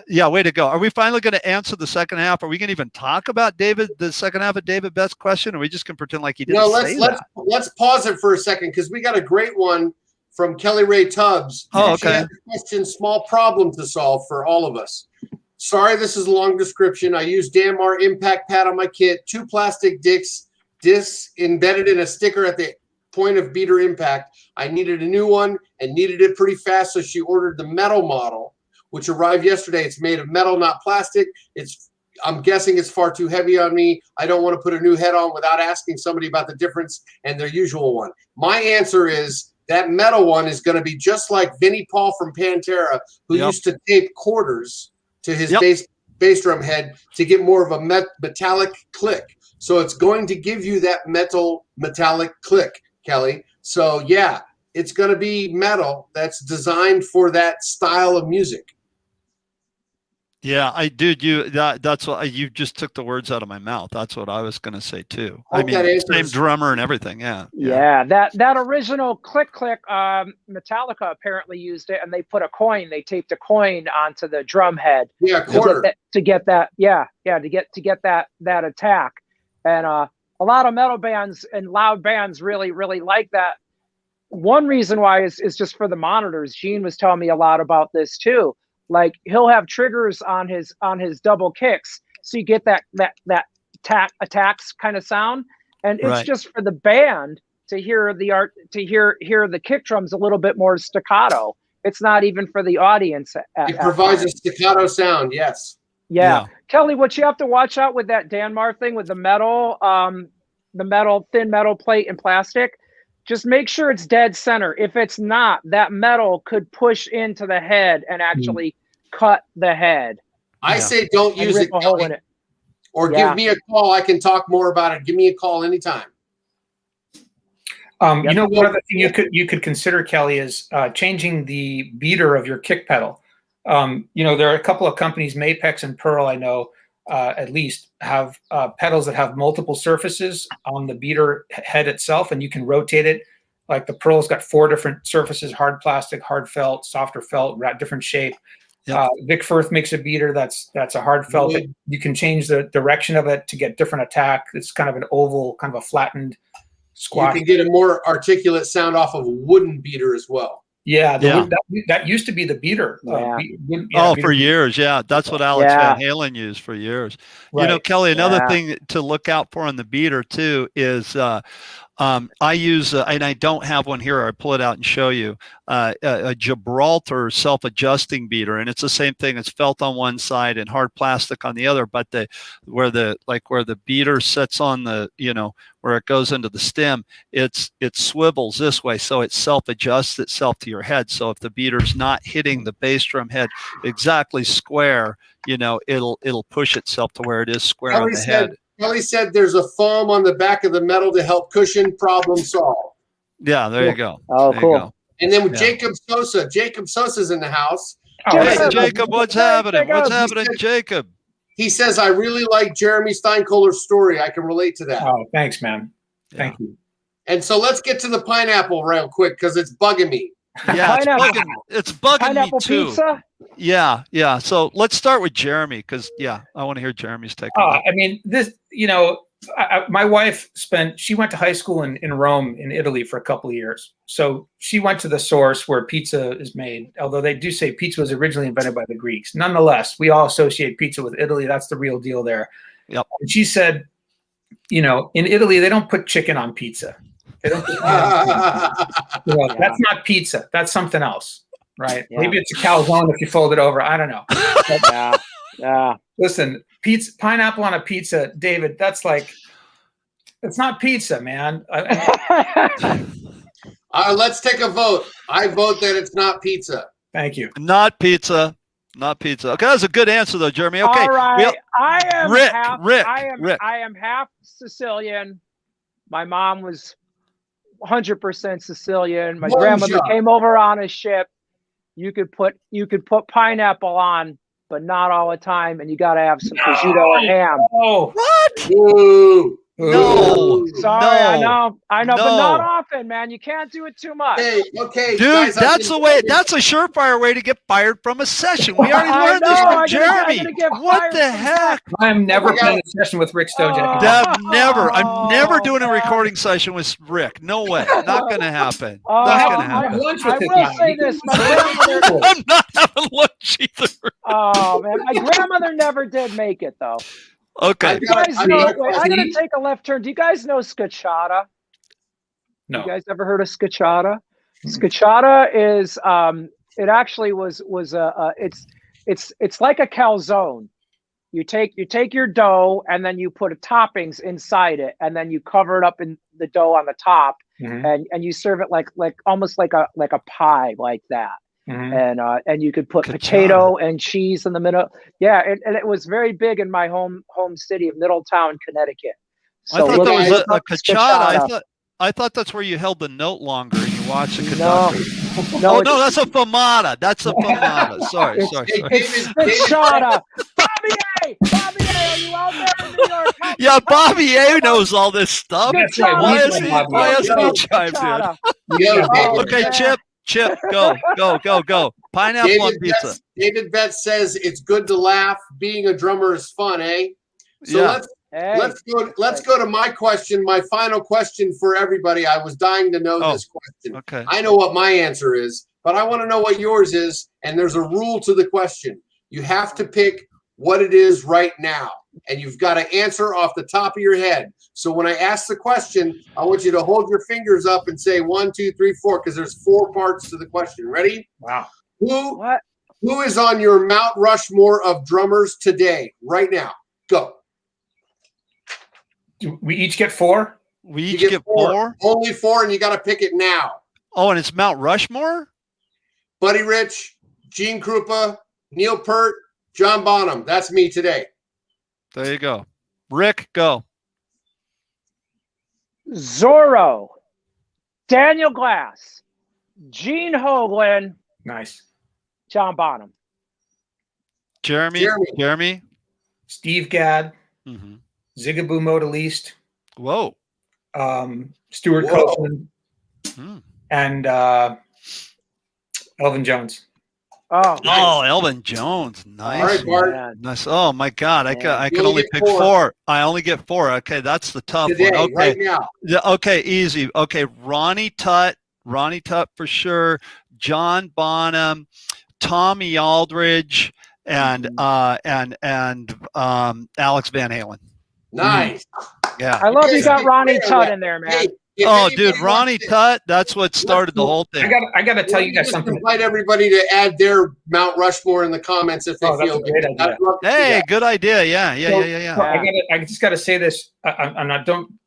Yeah, way to go. Are we finally going to answer the second half? Are we going to even talk about the second half of David Best's question? Or are we just going to pretend like he didn't say that? Let's pause it for a second, because we got a great one from Kelly Ray Tubbs. Oh, okay. She has a question, small problem to solve for all of us. Sorry, this is a long description. I use Danmar impact pad on my kit, 2 plastic discs embedded in a sticker at the point of beater impact. I needed a new one and needed it pretty fast, so she ordered the metal model, which arrived yesterday. It's made of metal, not plastic. I'm guessing it's far too heavy on me. I don't want to put a new head on without asking somebody about the difference and their usual one. My answer is that metal one is going to be just like Vinnie Paul from Pantera, who used to tape quarters to his bass drum head to get more of a metallic click. So it's going to give you that metallic click, Kelly. So yeah, it's going to be metal that's designed for that style of music. Yeah, that's what you just took the words out of my mouth. That's what I was going to say too. I mean, same drummer and everything. Yeah. That original click Metallica apparently used it, and they put they taped a coin onto the drum head. Yeah, quarter to get that attack. And a lot of metal bands and loud bands really, really like that. One reason why is just for the monitors. Gene was telling me a lot about this too. Like, he'll have triggers on his double kicks, so you get that attacks kind of sound, and it's just for the band to hear the kick drums a little bit more staccato. It's not even for the audience. It provides a staccato sound. Yes. Yeah. Kelly, what you have to watch out with that Danmar thing with the thin metal plate and plastic. Just make sure it's dead center. If it's not, that metal could push into the head and actually cut the head. I say don't use it, Kelly. Or give me a call. I can talk more about it. Give me a call anytime. You know, one other thing you could consider, Kelly, is changing the beater of your kick pedal. You know, there are a couple of companies, Mapex and Pearl, I know, at least have pedals that have multiple surfaces on the beater head itself, and you can rotate it. Like the Pearl's got 4 different surfaces: hard plastic, hard felt, softer felt, different shape. Vic Firth makes a beater that's a hard felt. You can change the direction of it to get different attack. It's kind of an oval, kind of a flattened squash. You can get a more articulate sound off of a wooden beater as well. That used to be the beater. For years. Yeah, that's what Alex Van Halen used for years. Right. You know, Kelly, another thing to look out for on the beater too is I use, and I don't have one here, I pull it out and show you, a Gibraltar self-adjusting beater. And it's the same thing. It's felt on one side and hard plastic on the other, but where the beater sits on the, where it goes into the stem, it swivels this way. So it self-adjusts itself to your head. So if the beater's not hitting the bass drum head exactly square, it'll push itself to where it is square on the head. Kelly said there's a foam on the back of the metal to help cushion, problem solve. Yeah, there you go. Oh, cool. And then with Jacob Sosa. Jacob Sosa's in the house. Hey, Jacob, what's happening? What's happening, Jacob? He says, I really like Jeremy Steinkohler's story. I can relate to that. Oh, thanks, man. Thank you. And so let's get to the pineapple real quick, because it's bugging me. Yeah, it's bugging me too. Pizza? Yeah. So let's start with Jeremy, because I want to hear Jeremy's take. I mean, this, my wife she went to high school in Rome, in Italy, for a couple of years. So she went to the source where pizza is made, although they do say pizza was originally invented by the Greeks. Nonetheless, we all associate pizza with Italy. That's the real deal there. Yep. And she said, in Italy, they don't put chicken on pizza. They don't put That's not pizza. That's something else, right? Yeah. Maybe it's a calzone if you fold it over. I don't know. Yeah. Listen, pineapple on a pizza, David, that's like, it's not pizza, man. Let's take a vote. I vote that it's not pizza. Thank you. Not pizza. Not pizza. Okay, that's a good answer though, Jeremy. Okay. All right. I am half Sicilian. My mom was 100% Sicilian. My grandmother came over on a ship. you could put pineapple on, but not all the time, and you got to have some prosciutto or ham. Oh, What? Ooh. No. Sorry, No. I know, No. but not often, man. You can't do it too much. Okay, Dude, guys, that's the way. That's a surefire way to get fired from a session. We already I learned this know, from I'm Jeremy. gonna get What fired the from heck? I'm never Okay. playing a session with Rick Stojak. I'm never doing a man. recording session with Rick. No way. Not gonna happen. Oh, Not have gonna to have happen. lunch with I this will guy. say this: my grandmother. I'm not having lunch either. Oh man, my grandmother never did make it though. Okay. You guys I know? got a Wait, I'm gonna question. take a left turn. Do you guys know scachata? No. You guys ever heard of scachata? Scachata is it actually was it's like a calzone. You take your dough and then you put toppings inside it, and then you cover it up in the dough on the top, and you serve it like almost like a pie like that. And you could put potato and cheese in the middle. Yeah, and it was very big in my home city of Middletown, Connecticut. So I thought that was look a up cachata. I thought that's where you held the note longer and you watched the conductor. No, No, that's a famata. That's a famata. Sorry. It's scachata. Bobby A, are you out there in New York? Help me. Yeah, Bobby A knows all this stuff. Scachata. Why hasn't he chimed in? Scachata. Yo, Oh, Okay, man. Chip, go. Pineapple on pizza. David Betts says it's good to laugh. Being a drummer is fun, eh? So Yeah. let's go to my question, my final question for everybody. I was dying to know this question. Okay. I know what my answer is, but I want to know what yours is. And there's a rule to the question. You have to pick what it is right now, and you've got to answer off the top of your head. So when I ask the question, I want you to hold your fingers up and say 1, 2, 3, 4, because there's 4 parts to the question. Ready? Wow. Who is on your Mount Rushmore of drummers today, right now? Go. Do we each get 4? We each get 4? Only 4, and you got to pick it now. Oh, and it's Mount Rushmore? Buddy Rich, Gene Krupa, Neil Peart, John Bonham. That's me today. There you go. Rick, go. Zorro, Daniel Glass, Gene Hoglan, Nice. John Bonham. Jeremy. Steve Gadd, Mm-hmm. Zigaboo Modaliste, Whoa. Stuart Copeland, Mm. and Elvin Jones. Oh, Nice. Elvin Jones. Nice. All right, Bart. man. Nice. Oh my God. I can You only get pick 4. 4. I only get 4. Okay, that's the tough Today, one. Okay. right now. Yeah, okay, easy. Okay, Ronnie Tutt for sure. John Bonham, Tommy Aldridge, and Alex Van Halen. Nice. Yeah. I love you got Ronnie Hey, Tutt in there, man. Hey, if Oh, anybody dude, Ronnie wants to- Tutt. That's what started the whole thing. I got to tell you guys Just something. invite everybody to add their Mount Rushmore in the comments if they Oh, that's feel a great like it. idea. I'd love to see Hey, that. good idea. Yeah. So I just got to say this.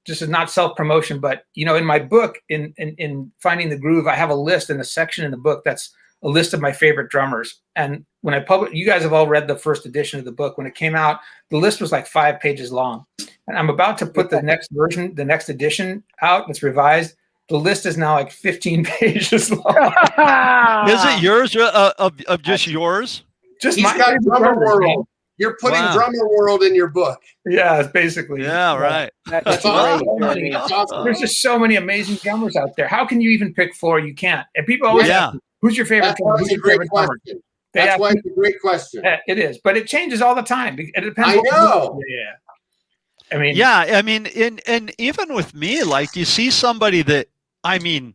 This is not self promotion, but in my book, in Finding the Groove, I have a list in a section in the book that's a list of my favorite drummers. And when I you guys have all read the first edition of the book. When it came out, the list was like 5 pages long. And I'm about to put the next version, the next edition out. It's revised. The list is now like 15 pages long. Is it yours of just yours? Just He's my got favorite Drummer drummers, man. World. You're putting Wow. Drummer World in your book. Yeah, it's basically. Yeah, right. That's That's great, awesome. Jeremy. That's awesome. There's just so many amazing drummers out there. How can you even pick 4? You can't. And people always Yeah. ask me, who's your favorite That's drummer? why Who's it's a your great favorite drummer? question. They That's ask why me- it's a great question. Yeah, it is, but it changes all the time. It depends. I know. Yeah. I mean, Yeah, I mean, and even with me, like you see somebody that, I mean,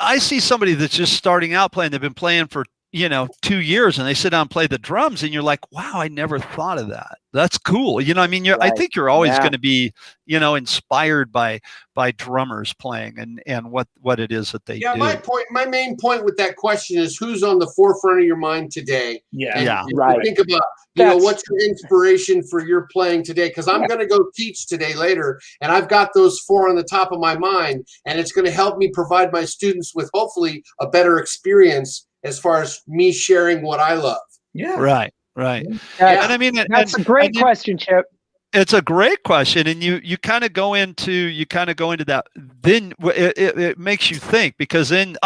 I see somebody that's just starting out playing. They've been playing for 2 years, and they sit down and play the drums, and you're like, wow, I never thought of that. That's cool. I mean, I Right. think you're always Yeah. going to be, inspired by drummers playing and what it is that they Yeah, do. my main point with that question is who's on the forefront of your mind today. yeah. And Yeah. if you Right. think about, what's your inspiration for your playing today? Because I'm going to go teach today later, and I've got those 4 on the top of my mind, and it's going to help me provide my students with hopefully a better experience as far as me sharing what I love. Yeah. Right. That's, And I mean, that's a great question, Chip. It's a great question, and you kind of go into that. Then it makes you think, because then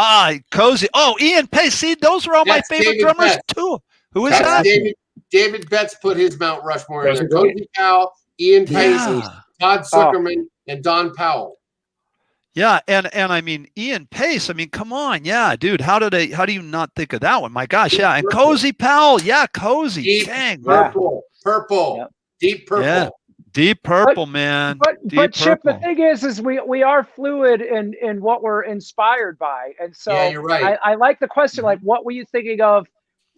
Cozy. Oh, Ian Pace. See, those are all my favorite drummers too. Who is that? David Betts put his Mount Rushmore in there. Those are Cozy Powell, Ian Pace, Yeah. Todd Zuckerman, and Don Powell. Yeah, and I mean Ian Pace. I mean, come on, yeah, dude. How do you not think of that one? My gosh, yeah. And Cozy Powell, yeah, Cozy. Deep Dang, purple. Yep. Deep purple. Yeah. Deep purple, man. But Chip, the thing is we are fluid in what we're inspired by, and so yeah, you're right. I like the question, like, what were you thinking of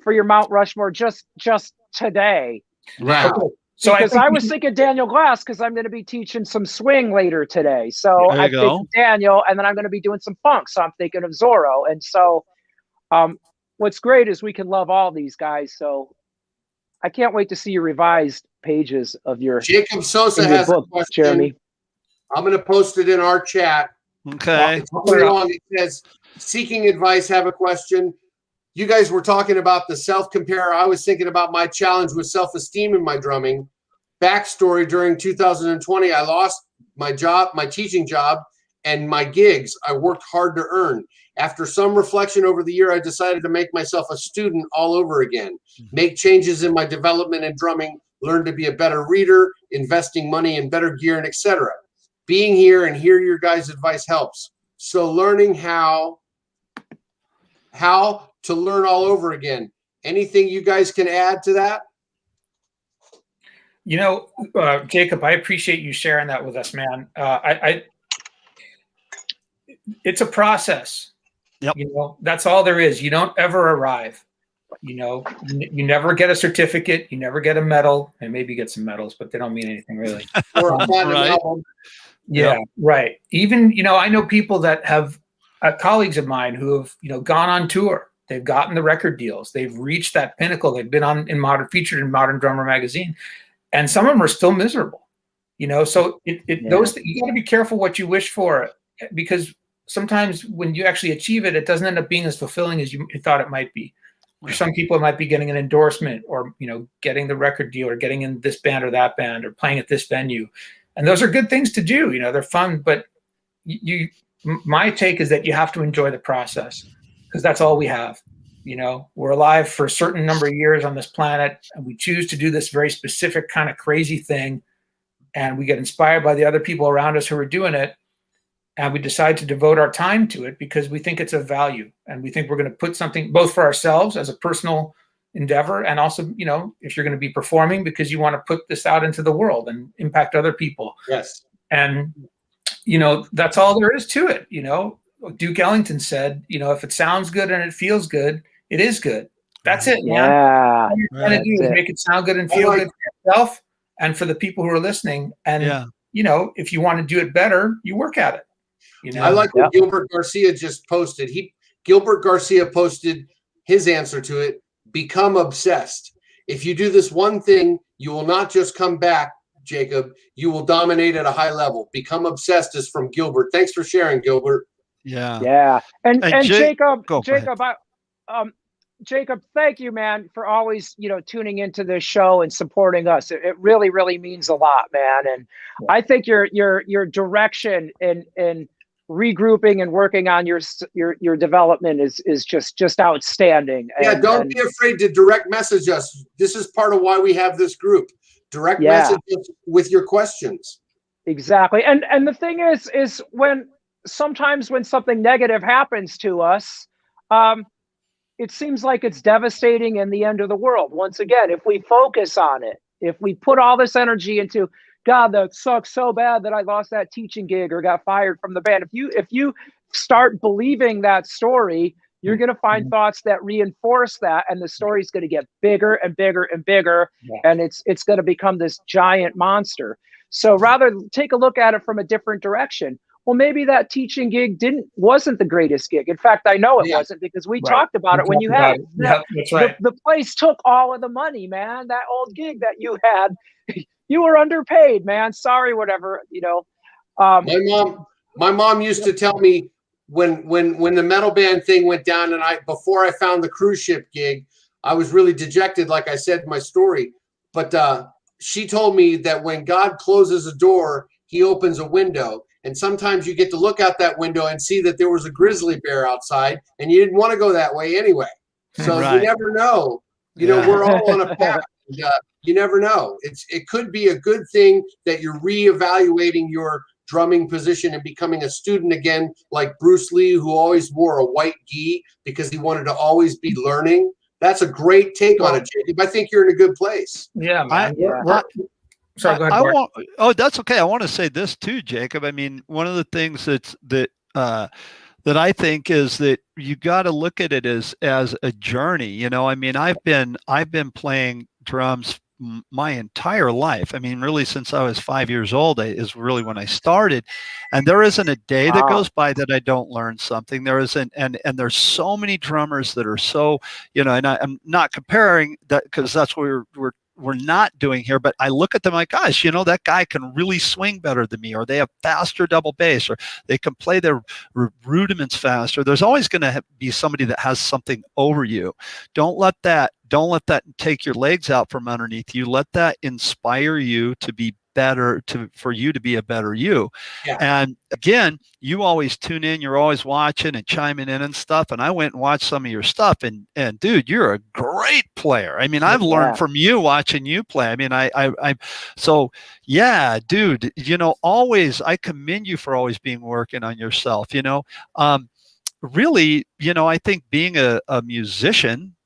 for your Mount Rushmore just today? Right. So because I was thinking Daniel Glass, because I'm going to be teaching some swing later today. So I think Daniel, and then I'm going to be doing some funk. So I'm thinking of Zorro. And so what's great is we can love all these guys. So I can't wait to see your revised pages of your Jacob Sosa has book, a question. Jeremy. I'm going to post it in our chat. Okay. It's pretty long. It says, seeking advice, have a question. You guys were talking about the self-compare. I was thinking about my challenge with self-esteem in my drumming. Backstory, during 2020, I lost my job, my teaching job, and my gigs I worked hard to earn. After some reflection over the year, I decided to make myself a student all over again, make changes in my development in drumming, learn to be a better reader, investing money in better gear, and etc. Being here and hear your guys' advice helps. So learning how to learn all over again. Anything you guys can add to that? You know, Jacob, I appreciate you sharing that with us, man. It's a process. Yep. You know, that's all there is. You don't ever arrive. You know, you never get a certificate. You never get a medal, and maybe get some medals, but they don't mean anything really. Or a platinum album. Yeah, right. Even, you know, I know people that have colleagues of mine who have, you know, gone on tour. They've gotten the record deals. They've reached that pinnacle. They've been featured in Modern Drummer magazine, and some of them are still miserable. You know, so those you got to be careful what you wish for, because sometimes when you actually achieve it, it doesn't end up being as fulfilling as you thought it might be. For some people, it might be getting an endorsement, or, you know, getting the record deal, or getting in this band or that band, or playing at this venue. And those are good things to do. You know, they're fun, but my take is that you have to enjoy the process, because that's all we have. You know, we're alive for a certain number of years on this planet, and we choose to do this very specific kind of crazy thing. And we get inspired by the other people around us who are doing it. And we decide to devote our time to it because we think it's of value, and we think we're going to put something both for ourselves as a personal endeavor, and also, you know, if you're going to be performing, because you want to put this out into the world and impact other people. Yes. And, you know, that's all there is to it. You know, Duke Ellington said, you know, if it sounds good and it feels good, it is good. That's it, man. Yeah. All you're trying to do is make it sound good and feel good for yourself and for the people who are listening. And, you know, if you want to do it better, you work at it. You know? I like what Gilbert Garcia just posted. Gilbert Garcia posted his answer to it: become obsessed. If you do this one thing, you will not just come back, Jacob. You will dominate at a high level. Become obsessed is from Gilbert. Thanks for sharing, Gilbert. Yeah. Yeah. And Jacob, Jacob, thank you, man, for always, you know, tuning into this show and supporting us. It really, really means a lot, man. And I think your direction in regrouping and working on your development is just outstanding. Yeah, don't be afraid to direct message us. This is part of why we have this group. Direct message us with your questions. Exactly. And the thing is when sometimes when something negative happens to us, it seems like it's devastating and the end of the world. Once again, if we focus on it, if we put all this energy into, God, that sucks so bad that I lost that teaching gig or got fired from the band. If you start believing that story, you're going to find thoughts that reinforce that, and the story's going to get bigger and bigger and bigger, and it's going to become this giant monster. So rather take a look at it from a different direction. Well, maybe that teaching gig wasn't the greatest gig. In fact, I know it wasn't, because we talked about it when you had it. That's right. The place took all of the money, man. That old gig that you had, you were underpaid, man. Sorry, whatever, you know. My mom used to tell me when the metal band thing went down, and before I found the cruise ship gig, I was really dejected, like I said in my story. But she told me that when God closes a door, he opens a window. And sometimes you get to look out that window and see that there was a grizzly bear outside, and you didn't want to go that way anyway. So you never know. You know, we're all on a path. And, you never know. It could be a good thing that you're reevaluating your drumming position and becoming a student again, like Bruce Lee, who always wore a white gi because he wanted to always be learning. That's a great take on it, Jacob. I think you're in a good place. Yeah, man. Sorry, go ahead, Bart. That's okay. I want to say this too, Jacob. I mean, one of the things that I think is that you got to look at it as a journey. You know, I mean, I've been playing drums my entire life. I mean, really, since I was 5 years old is really when I started. And there isn't a day that goes by that I don't learn something. There isn't, and there's so many drummers that are so, you know, and I'm not comparing that because that's what we're not doing here, but I look at them like, gosh, you know, that guy can really swing better than me, or they have faster double bass, or they can play their rudiments faster. There's always going to be somebody that has something over you. Don't let that take your legs out from underneath you. Let that inspire you to be better, for you to be a better you. Yeah. And again, you always tune in, you're always watching and chiming in and stuff. And I went and watched some of your stuff, and dude, you're a great player. I mean, I've learned from you watching you play. I mean, so yeah, dude, you know, always, I commend you for always being working on yourself, you know. Really, you know, I think being a musician,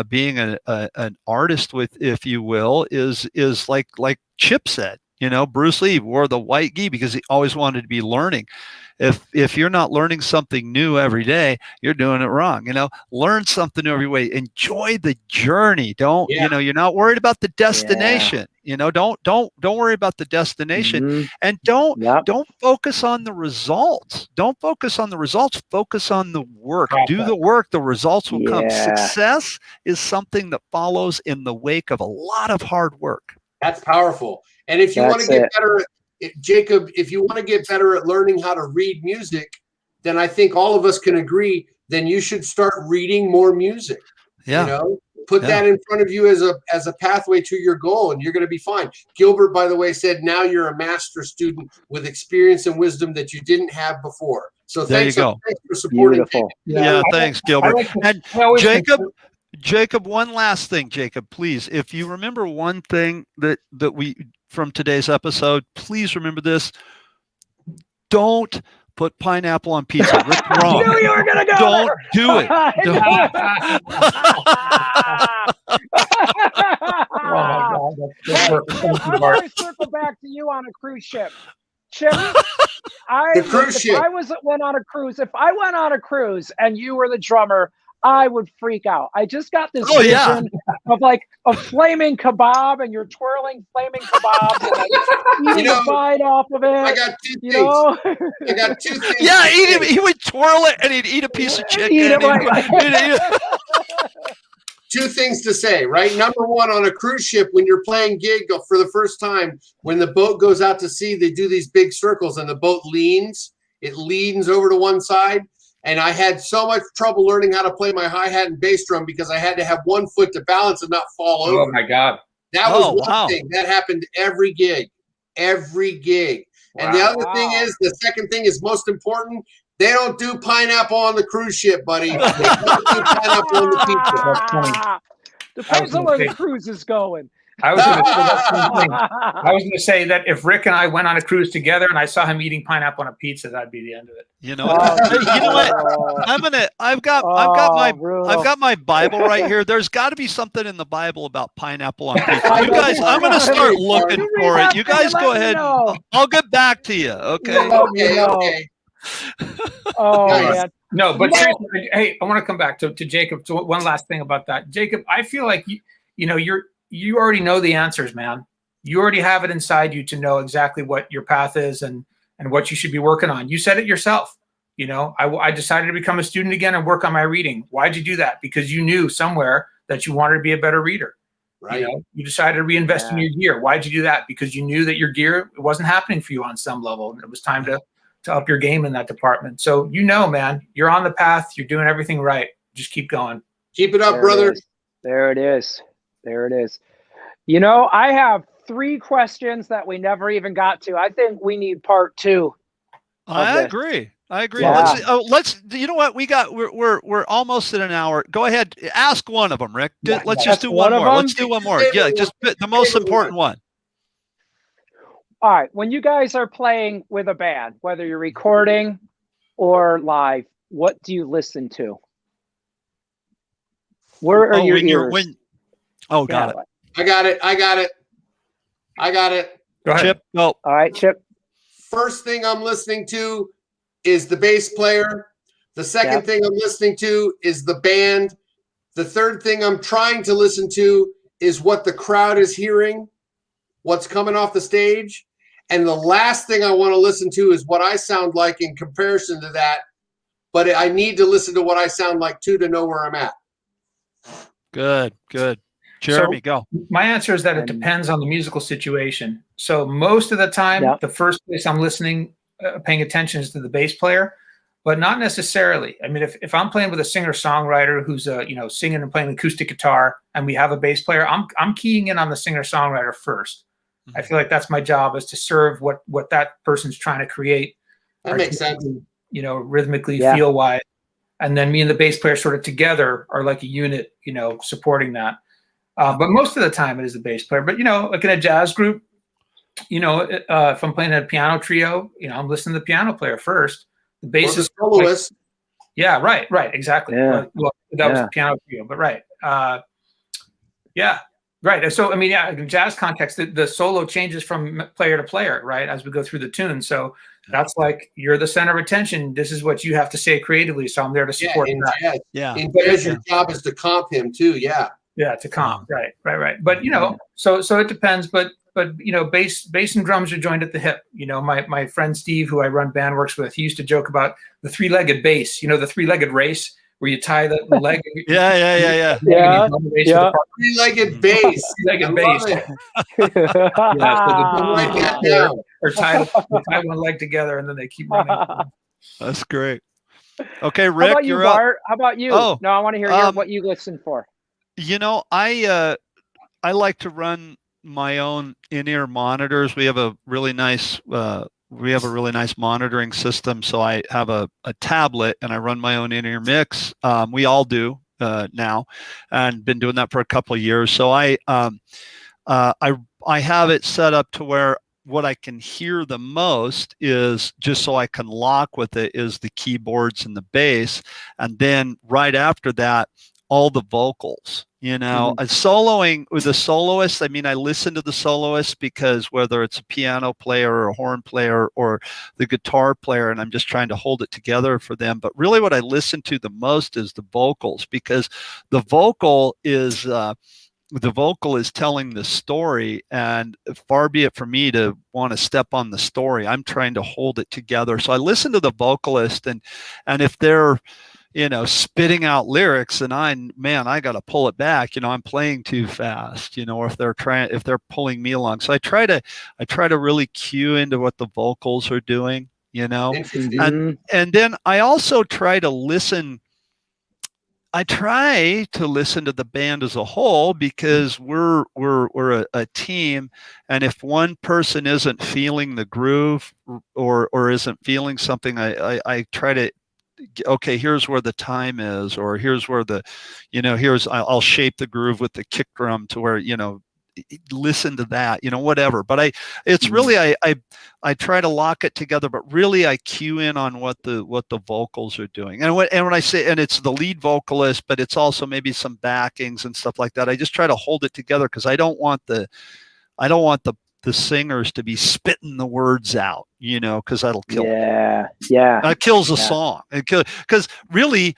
being an artist, with, if you will, is like Chip said. You know, Bruce Lee wore the white gi because he always wanted to be learning. If you're not learning something new every day, you're doing it wrong. You know, learn something new every way. Enjoy the journey. Don't, you know, you're not worried about the destination. You know, don't worry about the destination, and don't focus on the results. Don't focus on the results. Focus on the work. Do the work. The results will come. Success is something that follows in the wake of a lot of hard work. That's powerful. And if you want to get better, Jacob, if you want to get better at learning how to read music, then I think all of us can agree, then you should start reading more music. Yeah. You know, put that in front of you as a pathway to your goal, and you're going to be fine. Gilbert, by the way, said now you're a master student with experience and wisdom that you didn't have before. So thanks for supporting. Beautiful. Yeah, thanks, Gilbert. And Jacob, one last thing, Jacob, please. If you remember one thing that we from today's episode, please remember this. Don't put pineapple on pizza. Rick wrong. I knew you were gonna go. Don't do it. Don't. I want to circle back to you on a cruise ship. Chip, if I went on a cruise and you were the drummer, I would freak out. I just got this vision of like a flaming kebab, and you're twirling flaming kebabs and like eating a bite off of it. I got two things. I got two things. Yeah, he would twirl it and he'd eat a piece of chicken. Two things to say, right? Number one, on a cruise ship, when you're playing gig for the first time, when the boat goes out to sea, they do these big circles and the boat leans. It leans over to one side. And I had so much trouble learning how to play my hi-hat and bass drum because I had to have one foot to balance and not fall over. Oh, my God. That was one thing. That happened every gig. Every gig. And the other thing is, the second thing is most important, they don't do pineapple on the cruise ship, buddy. They don't do pineapple on the pizza. Depends on where the cruise is going. I was going to say that if Rick and I went on a cruise together and I saw him eating pineapple on a pizza, that'd be the end of it. You know, you know what? I've got my Bible right here. There's got to be something in the Bible about pineapple on pizza. You guys, I'm going to start looking for it. You guys go ahead. I'll get back to you. Okay. Okay. Man. No, but seriously, hey, I want to come back to Jacob. So one last thing about that, Jacob. I feel like you already know the answers, man. You already have it inside you to know exactly what your path is and what you should be working on. You said it yourself. You know, I decided to become a student again and work on my reading. Why'd you do that? Because you knew somewhere that you wanted to be a better reader. Right. You know, you decided to reinvest in your gear. Why'd you do that? Because you knew that your gear, it wasn't happening for you on some level. And it was time to up your game in that department. So, you know, man, you're on the path. You're doing everything right. Just keep going. Keep it up, brother. There it is. You know, I have 3 questions that we never even got to. I think we need part 2. I agree. Yeah. Let's. You know what? We're almost at an hour. Go ahead. Ask one of them, Rick. Let's just do one more. Let's do one more. Yeah, just the most important one. All right. When you guys are playing with a band, whether you're recording or live, what do you listen to? Where are your ears? Got it. I got it. Go ahead. Chip. All right, Chip. First thing I'm listening to is the bass player. The second thing I'm listening to is the band. The third thing I'm trying to listen to is what the crowd is hearing, what's coming off the stage. And the last thing I want to listen to is what I sound like in comparison to that. But I need to listen to what I sound like too to know where I'm at. Good. Jeremy, go. My answer is that it depends on the musical situation. So most of the time, the first place I'm listening, paying attention is to the bass player, but not necessarily. I mean, if I'm playing with a singer-songwriter who's singing and playing acoustic guitar, and we have a bass player, I'm keying in on the singer-songwriter first. I feel like that's my job, is to serve what that person's trying to create. That makes sense. Rhythmically, feel-wise. And then me and the bass player sort of together are like a unit, supporting that. But most of the time it is the bass player. But, like in a jazz group, if I'm playing in a piano trio, I'm listening to the piano player first. The bass is soloist. Right, exactly. Yeah. Well, that was a piano trio, but right. Right. So, in jazz context, the solo changes from player to player, right, as we go through the tune. So that's like, you're the center of attention. This is what you have to say creatively. So I'm there to support that. In jazz, your job is to comp him too. Yeah, to comp. Right. But, so it depends. But bass and drums are joined at the hip. My friend Steve, who I run band works with, he used to joke about the 3-legged bass, the 3-legged race, where you tie the leg. Yeah. 3-legged bass. 3-legged bass. Or tie one leg together and then they keep running. That's great. Okay, Rick, how about you, Bart? How about you? Oh, no, I want to hear what you listen for. I like to run my own in-ear monitors. We have a really nice monitoring system. So I have a tablet and I run my own in-ear mix. We all do now, and been doing that for a couple of years. So I have it set up to where what I can hear the most is, just so I can lock with it, is the keyboards and the bass. And then right after that, all the vocals. Soloing with the soloist, I listen to the soloist because whether it's a piano player or a horn player or the guitar player, and I'm just trying to hold it together for them. But really what I listen to the most is the vocals, because the vocal is telling the story, and far be it for me to want to step on the story. I'm trying to hold it together. So I listen to the vocalist, and if they're spitting out lyrics, and I got to pull it back. I'm playing too fast, or if they're pulling me along. So I try to really cue into what the vocals are doing, and then I also try to listen. I try to listen to the band as a whole, because we're a team, and if one person isn't feeling the groove or isn't feeling something, I try to, okay, here's where the time is, or here's where I'll shape the groove with the kick drum to where, listen to that, whatever. But it's really, I try to lock it together, but really I cue in on what the vocals are doing. And when I say, and it's the lead vocalist, but it's also maybe some backings and stuff like that. I just try to hold it together, because I don't want the singers to be spitting the words out, because that'll kill it. That kills the song. Because really,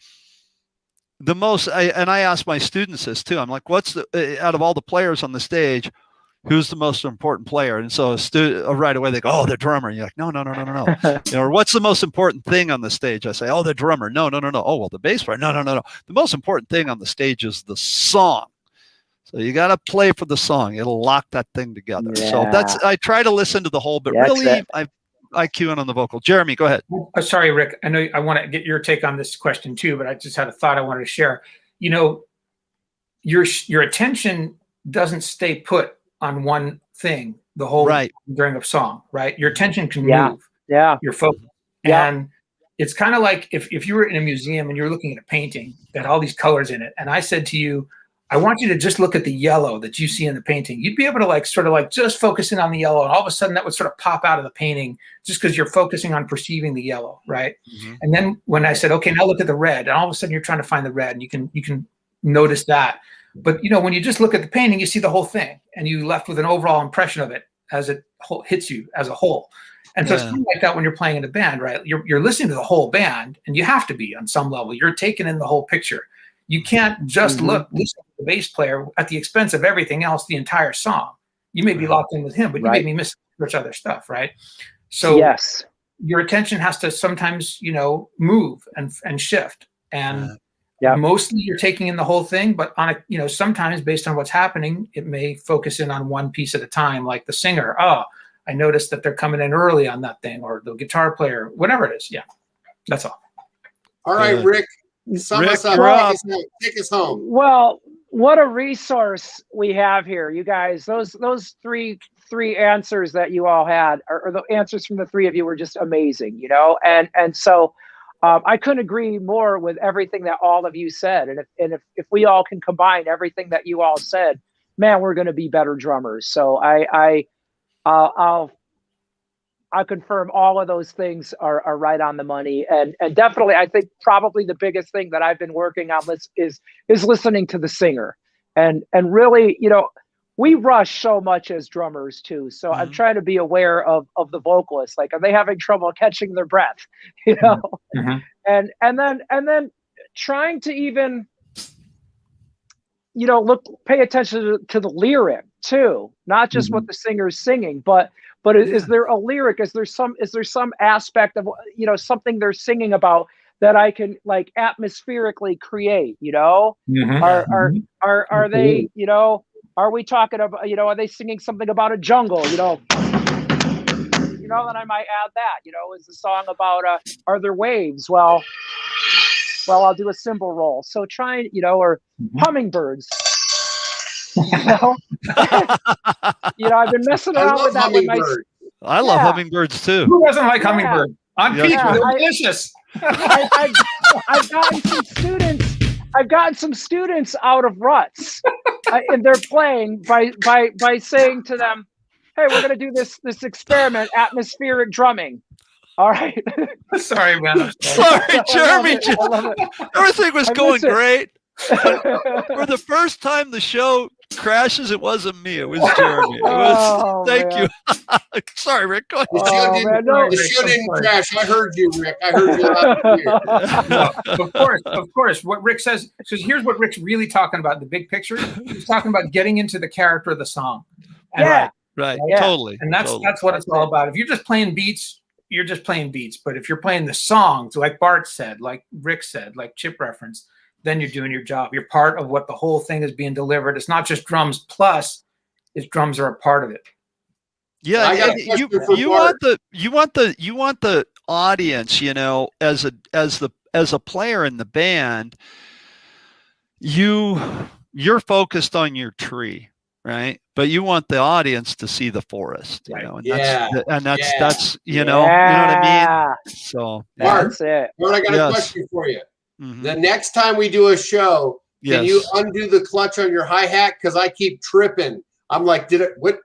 the most, I ask my students this too. I'm like, what's out of all the players on the stage, who's the most important player? And so right away they go, oh, the drummer. And you're like, no. Or what's the most important thing on the stage? I say, oh, the drummer. No. Oh, well, the bass player. No. The most important thing on the stage is the song. So you got to play for the song. It'll lock that thing together. So I try to listen to the whole, but really I cue in on the vocal. Jeremy, go ahead. Sorry, Rick. I know I want to get your take on this question too, but I just had a thought I wanted to share. Your attention doesn't stay put on one thing the whole Right. during a song, right? Your attention can Yeah. move. Yeah. Your focus. Yeah. And it's kind of like if you were in a museum and you're looking at a painting that had all these colors in it, and I said to you, I want you to just look at the yellow that you see in the painting. You'd be able to like sort of like just focus in on the yellow, and all of a sudden that would sort of pop out of the painting just because you're focusing on perceiving the yellow, right? Mm-hmm. And then when I said, okay, now look at the red, and all of a sudden you're trying to find the red, and you can notice that. But when you just look at the painting, you see the whole thing, and you left with an overall impression of it as it hits you as a whole. And so it's kind of like that when you're playing in a band, right? You're listening to the whole band, and you have to be on some level. You're taking in the whole picture. You can't just listen to the bass player at the expense of everything else, the entire song. You may be locked in with him, but you may be missing much other stuff, right? So yes, your attention has to sometimes, move and shift. And mostly you're taking in the whole thing, but on sometimes based on what's happening, it may focus in on one piece at a time, like the singer. Oh, I noticed that they're coming in early on that thing, or the guitar player, whatever it is. Yeah, that's all. All right, Rick. Sum us up. Take us home. Well, what a resource we have here, you guys. Those three answers that you all had, or the answers from the three of you, were just amazing. And so I couldn't agree more with everything that all of you said. And if we all can combine everything that you all said, man, we're going to be better drummers. So I'll confirm all of those things are right on the money. And definitely, I think probably the biggest thing that I've been working on is listening to the singer. And really, we rush so much as drummers too. So I'm trying to be aware of the vocalists. Like, are they having trouble catching their breath? And then trying to even, pay attention to the lyric too, not just what the singer's singing, but is there a lyric? Is there some aspect of something they're singing about that I can like atmospherically create? Are they? Are we talking about? Are they singing something about a jungle? Then I might add that. Is the song about are there waves? Well, I'll do a cymbal roll. So trying, or hummingbirds. I've been messing around with that with my. I love hummingbirds too. Who doesn't like hummingbird? I'm Pete. Delicious. I've gotten some students out of ruts, and they're playing by saying to them, "Hey, we're going to do this experiment, atmospheric drumming." All right. Sorry, man. Sorry, Jeremy. Everything was going great. For the first time the show crashes, it wasn't me. It was Jeremy. Thank you. Sorry, Rick. Go ahead. The show didn't crash. I heard you, Rick. I heard you loud and clear. Of course. What Rick says, because here's what Rick's really talking about, the big picture. He's talking about getting into the character of the song. Right. Totally. And that's what it's all about. If you're just playing beats, you're just playing beats. But if you're playing the songs, like Bart said, like Rick said, like Chip referenced, then you're doing your job. You're part of what the whole thing is being delivered. It's not just drums plus, it's drums are a part of it. Yeah, you want the audience, as a player in the band, you're focused on your tree, right? But you want the audience to see the forest, and that's you know what I mean? So that's it. Bart, I got a question for you. The next time we do a show, can you undo the clutch on your hi-hat? Because I keep tripping. I'm like, what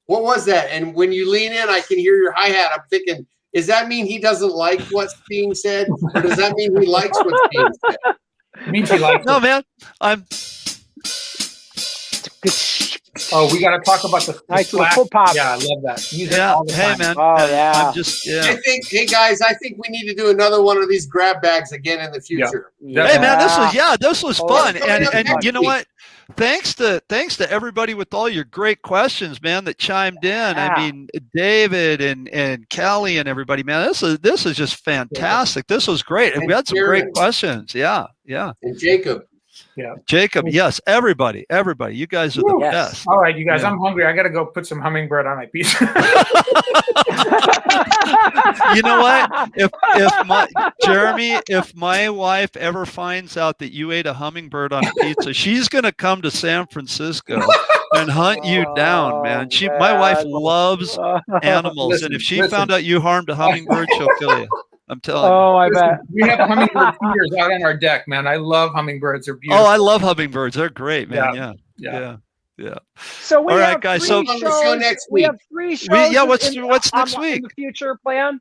was that? And when you lean in, I can hear your hi-hat. I'm thinking, does that mean he doesn't like what's being said? Or does that mean he likes what's being said? It means he likes it. Man. We got to talk about the full pop. Yeah, I love that. Hey, man. I think, guys, we need to do another one of these grab bags again in the future. Yeah. Hey, man, this was fun. And you know what? Thanks to everybody with all your great questions, man, that chimed in. Yeah. I mean, David and Kelly and everybody, man, this is just fantastic. This was great. And we had some great questions. Yeah. And Jacob. Yeah. Jacob, yes, everybody. You guys are the Yes. best. All right, you guys, Yeah. I'm hungry. I got to go put some hummingbird on my pizza. You know what? Jeremy, if my wife ever finds out that you ate a hummingbird on a pizza, she's going to come to San Francisco and hunt you down, man. My wife loves animals, Listen, and if she found out you harmed a hummingbird, she'll kill you. I'm telling you. Oh, I Listen, bet. we have hummingbird feeders out on our deck, man. I love hummingbirds. They're Oh, beautiful. I love hummingbirds. They're great, man. Yeah. Yeah. So we All right, have guys, three so- On the show shows. next We week. have 3 shows. What's next in week? the future plan?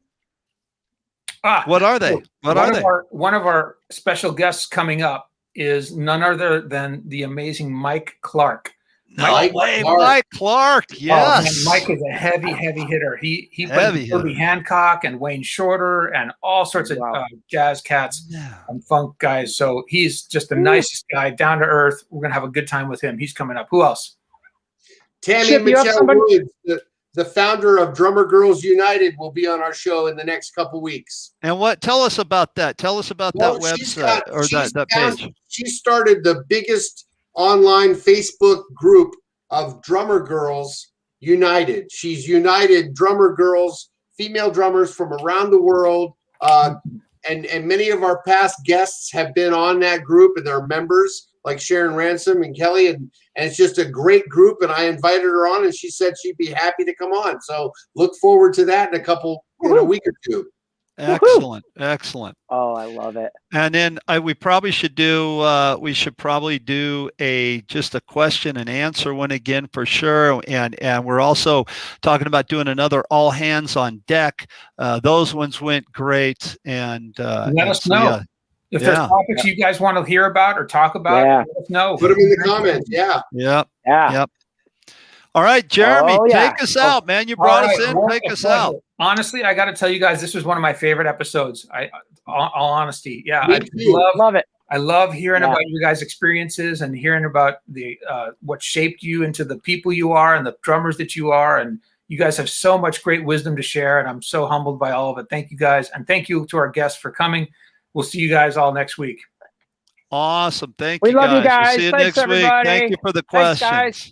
What are they? What are they? One of our special guests coming up is none other than the amazing Mike Clark. No way, Mike Clark. Yes. Oh, man, Mike is a heavy hitter. He Heavy played Herbie hitter. Hancock and Wayne Shorter and all sorts of jazz cats Yeah. and funk guys. So he's just the nicest guy, down to earth. We're gonna have a good time with him. He's coming up. Who else? Tammy Chip, you have Michelle somebody- Woods, the founder of Drummer Girls United, will be on our show in the next couple weeks. And tell us about that. Tell us about Well, that she's website got- or she's that found- page. She started the biggest online Facebook group of Drummer Girls United. She's united drummer girls, female drummers from around the world. And many of our past guests have been on that group, and they're members like Sharon Ransom and Kelly. And it's just a great group. And I invited her on, and she said she'd be happy to come on. So look forward to that in a week or two. Excellent. Oh, I love it. And then we probably should do just a question and answer one again for sure. And we're also talking about doing another all hands on deck. Those ones went great. And Let us know. If there's topics you guys want to hear about or talk about, let us know. Put them in the comments. Yeah. Yep. All right, Jeremy, take us out, man. You brought us in. Take us out. Honestly, I got to tell you guys, this was one of my favorite episodes. All honesty, Me I too. Love it. I love hearing about your guys' experiences and hearing about the what shaped you into the people you are and the drummers that you are. And you guys have so much great wisdom to share, and I'm so humbled by all of it. Thank you, guys, and thank you to our guests for coming. We'll see you guys all next week. Awesome. Thank We you, love guys. you guys. We'll see you Thanks, next everybody. week. Thank you for the Thanks, questions. guys.